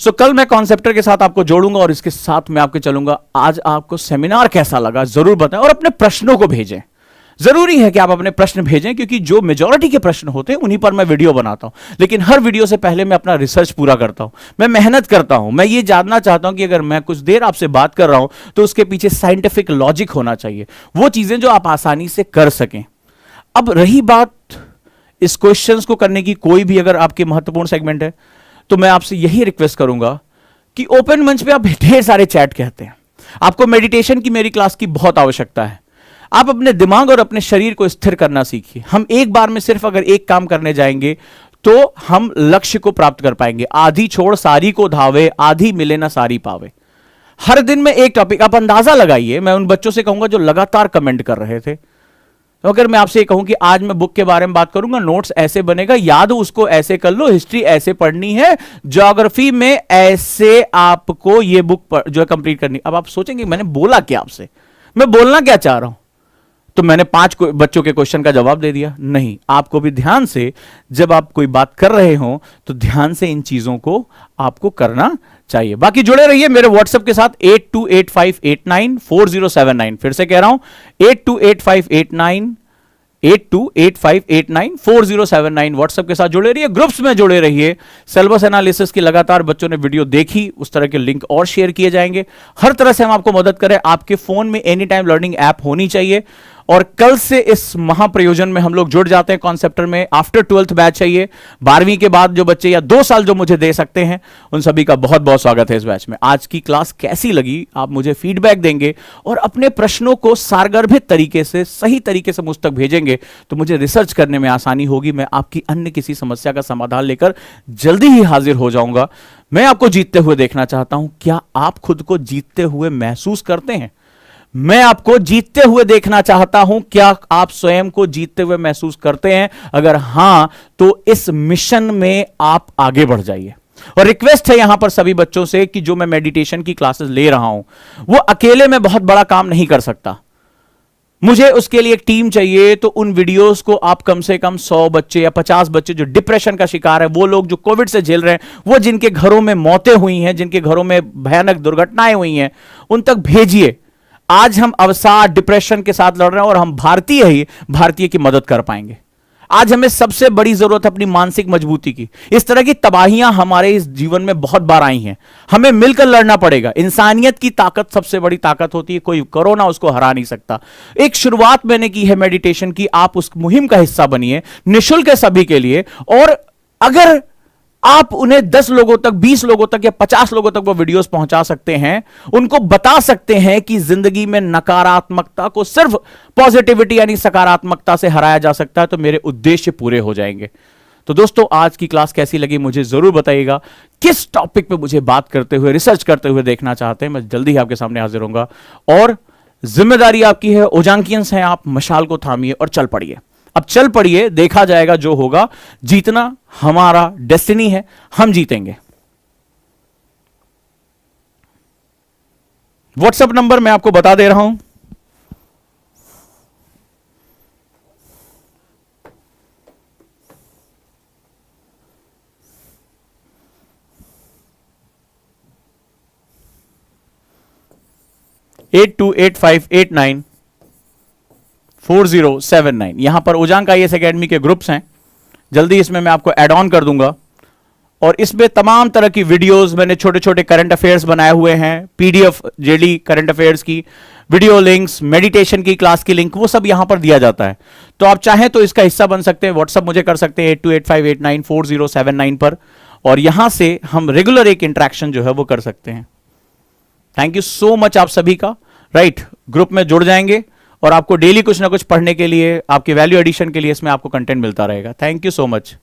सो कल मैं कॉन्सेप्टर के साथ आपको जोड़ूंगा और इसके साथ मैं आपके चलूंगा। आज आपको सेमिनार कैसा लगा जरूर बताएं, और अपने प्रश्नों को भेजें। जरूरी है कि आप अपने प्रश्न भेजें, क्योंकि जो मेजॉरिटी के प्रश्न होते हैं उन्हीं पर मैं वीडियो बनाता हूं। लेकिन हर वीडियो से पहले मैं अपना रिसर्च पूरा करता हूं, मैं मेहनत करता हूं। मैं ये जानना चाहता हूं कि अगर मैं कुछ देर आपसे बात कर रहा हूं तो उसके पीछे साइंटिफिक लॉजिक होना चाहिए, वो चीजें जो आप आसानी से कर सकें। अब रही बात इस क्वेश्चंस को करने की, कोई भी अगर आपके महत्वपूर्ण सेगमेंट है तो मैं आपसे यही रिक्वेस्ट करूंगा कि ओपन मंच पे आप ढेर सारे चैट कहते हैं। आपको मेडिटेशन की मेरी क्लास की बहुत आवश्यकता है। आप अपने दिमाग और अपने शरीर को स्थिर करना सीखिए। हम एक बार में सिर्फ अगर एक काम करने जाएंगे तो हम लक्ष्य को प्राप्त कर पाएंगे। आधी छोड़ सारी को धावे, आधी मिले ना सारी पावे। हर दिन में एक टॉपिक, आप अंदाजा लगाइए। मैं उन बच्चों से कहूंगा जो लगातार कमेंट कर रहे थे, तो अगर मैं आपसे कहूं कि आज मैं बुक के बारे में बात करूंगा, नोट्स ऐसे बनेगा, याद उसको ऐसे कर लो, हिस्ट्री ऐसे पढ़नी है, ज्योग्राफी में ऐसे आपको ये बुक जो है कंप्लीट करनी। अब आप सोचेंगे मैंने बोला क्या आपसे, मैं बोलना क्या चाह रहा हूं, तो मैंने 5 बच्चों के क्वेश्चन का जवाब दे दिया? नहीं, आपको भी ध्यान से जब आप कोई बात कर रहे हो तो ध्यान से इन चीजों को आपको करना चाहिए। बाकी जुड़े रहिए मेरे व्हाट्सएप के साथ 8285894079। फिर से कह रहा हूं 8285894079 व्हाट्सएप के साथ जुड़े रहिए, ग्रुप्स में जुड़े रहिए। सिलेबस एनालिसिस की लगातार बच्चों ने वीडियो देखी, उस तरह के लिंक और शेयर किए जाएंगे। हर तरह से हम आपको मदद करें। आपके फोन में एनी टाइम लर्निंग ऐप होनी चाहिए। और कल से इस महाप्रयोजन में हम लोग जुड़ जाते हैं कॉन्सेप्टर में। आफ्टर 12th बैच चाहिए, 12वीं के बाद जो बच्चे या 2 साल जो मुझे दे सकते हैं, उन सभी का बहुत बहुत स्वागत है इस बैच में। आज की क्लास कैसी लगी आप मुझे फीडबैक देंगे और अपने प्रश्नों को सारगर्भित तरीके से, सही तरीके से मुझ तक भेजेंगे तो मुझे रिसर्च करने में आसानी होगी। मैं आपकी अन्य किसी समस्या का समाधान लेकर जल्दी ही हाजिर हो जाऊंगा। मैं आपको जीतते हुए देखना चाहता हूं। क्या आप खुद को जीतते हुए महसूस करते हैं? मैं आपको जीतते हुए देखना चाहता हूं। क्या आप स्वयं को जीतते हुए महसूस करते हैं? अगर हां, तो इस मिशन में आप आगे बढ़ जाइए। और रिक्वेस्ट है यहां पर सभी बच्चों से कि जो मैं मेडिटेशन की क्लासेस ले रहा हूं, वो अकेले में बहुत बड़ा काम नहीं कर सकता। मुझे उसके लिए एक टीम चाहिए। तो उन वीडियोस को आप कम से कम 100 बच्चे या 50 बच्चे जो डिप्रेशन का शिकार है, वो लोग जो कोविड से झेल रहे हैं, वो जिनके घरों में मौतें हुई हैं, जिनके घरों में भयानक दुर्घटनाएं हुई हैं, उन तक भेजिए। आज हम अवसाद, डिप्रेशन के साथ लड़ रहे हैं और हम भारतीय ही भारतीय की मदद कर पाएंगे। आज हमें सबसे बड़ी जरूरत है अपनी मानसिक मजबूती की। इस तरह की तबाहियां हमारे इस जीवन में बहुत बार आई हैं, हमें मिलकर लड़ना पड़ेगा। इंसानियत की ताकत सबसे बड़ी ताकत होती है, कोई करो ना उसको हरा नहीं सकता। एक शुरुआत मैंने की है मेडिटेशन की, आप उस मुहिम का हिस्सा बनिए, निःशुल्क है सभी के लिए। और अगर आप उन्हें 10 लोगों तक, 20 लोगों तक या 50 लोगों तक वो वीडियोस पहुंचा सकते हैं, उनको बता सकते हैं कि जिंदगी में नकारात्मकता को सिर्फ पॉजिटिविटी यानी सकारात्मकता से हराया जा सकता है, तो मेरे उद्देश्य पूरे हो जाएंगे। तो दोस्तों, आज की क्लास कैसी लगी मुझे जरूर बताइएगा। किस टॉपिक पे मुझे बात करते हुए, रिसर्च करते हुए देखना चाहते हैं, मैं जल्दी ही आपके सामने हाजिर होऊंगा। और जिम्मेदारी आपकी है, ओजांकियंस हैं आप, मशाल को थामिए और चल पड़िए। अब चल पड़िए, देखा जाएगा जो होगा। जीतना हमारा डेस्टिनी है, हम जीतेंगे। व्हाट्सएप नंबर मैं आपको बता दे रहा हूं, 8285894079। यहां पर उजांक आईएएस एकेडमी के ग्रुप्स हैं, जल्दी इसमें मैं आपको ऐड ऑन कर दूंगा। और इसमें तमाम तरह की वीडियोस, मैंने छोटे छोटे करंट अफेयर्स बनाए हुए हैं, पीडीएफ जेडी करंट अफेयर्स की वीडियो लिंक्स, मेडिटेशन की क्लास की लिंक, वो सब यहां पर दिया जाता है। तो आप चाहें तो इसका हिस्सा बन सकते हैं। व्हाट्सअप मुझे कर सकते हैं 8285894079 पर, और यहां से हम रेगुलर एक इंटरेक्शन जो है वो कर सकते हैं। थैंक यू सो मच आप सभी का। राइट, ग्रुप में जुड़ जाएंगे और आपको डेली कुछ ना कुछ पढ़ने के लिए, आपके वैल्यू एडिशन के लिए इसमें आपको कंटेंट मिलता रहेगा। Thank you so much.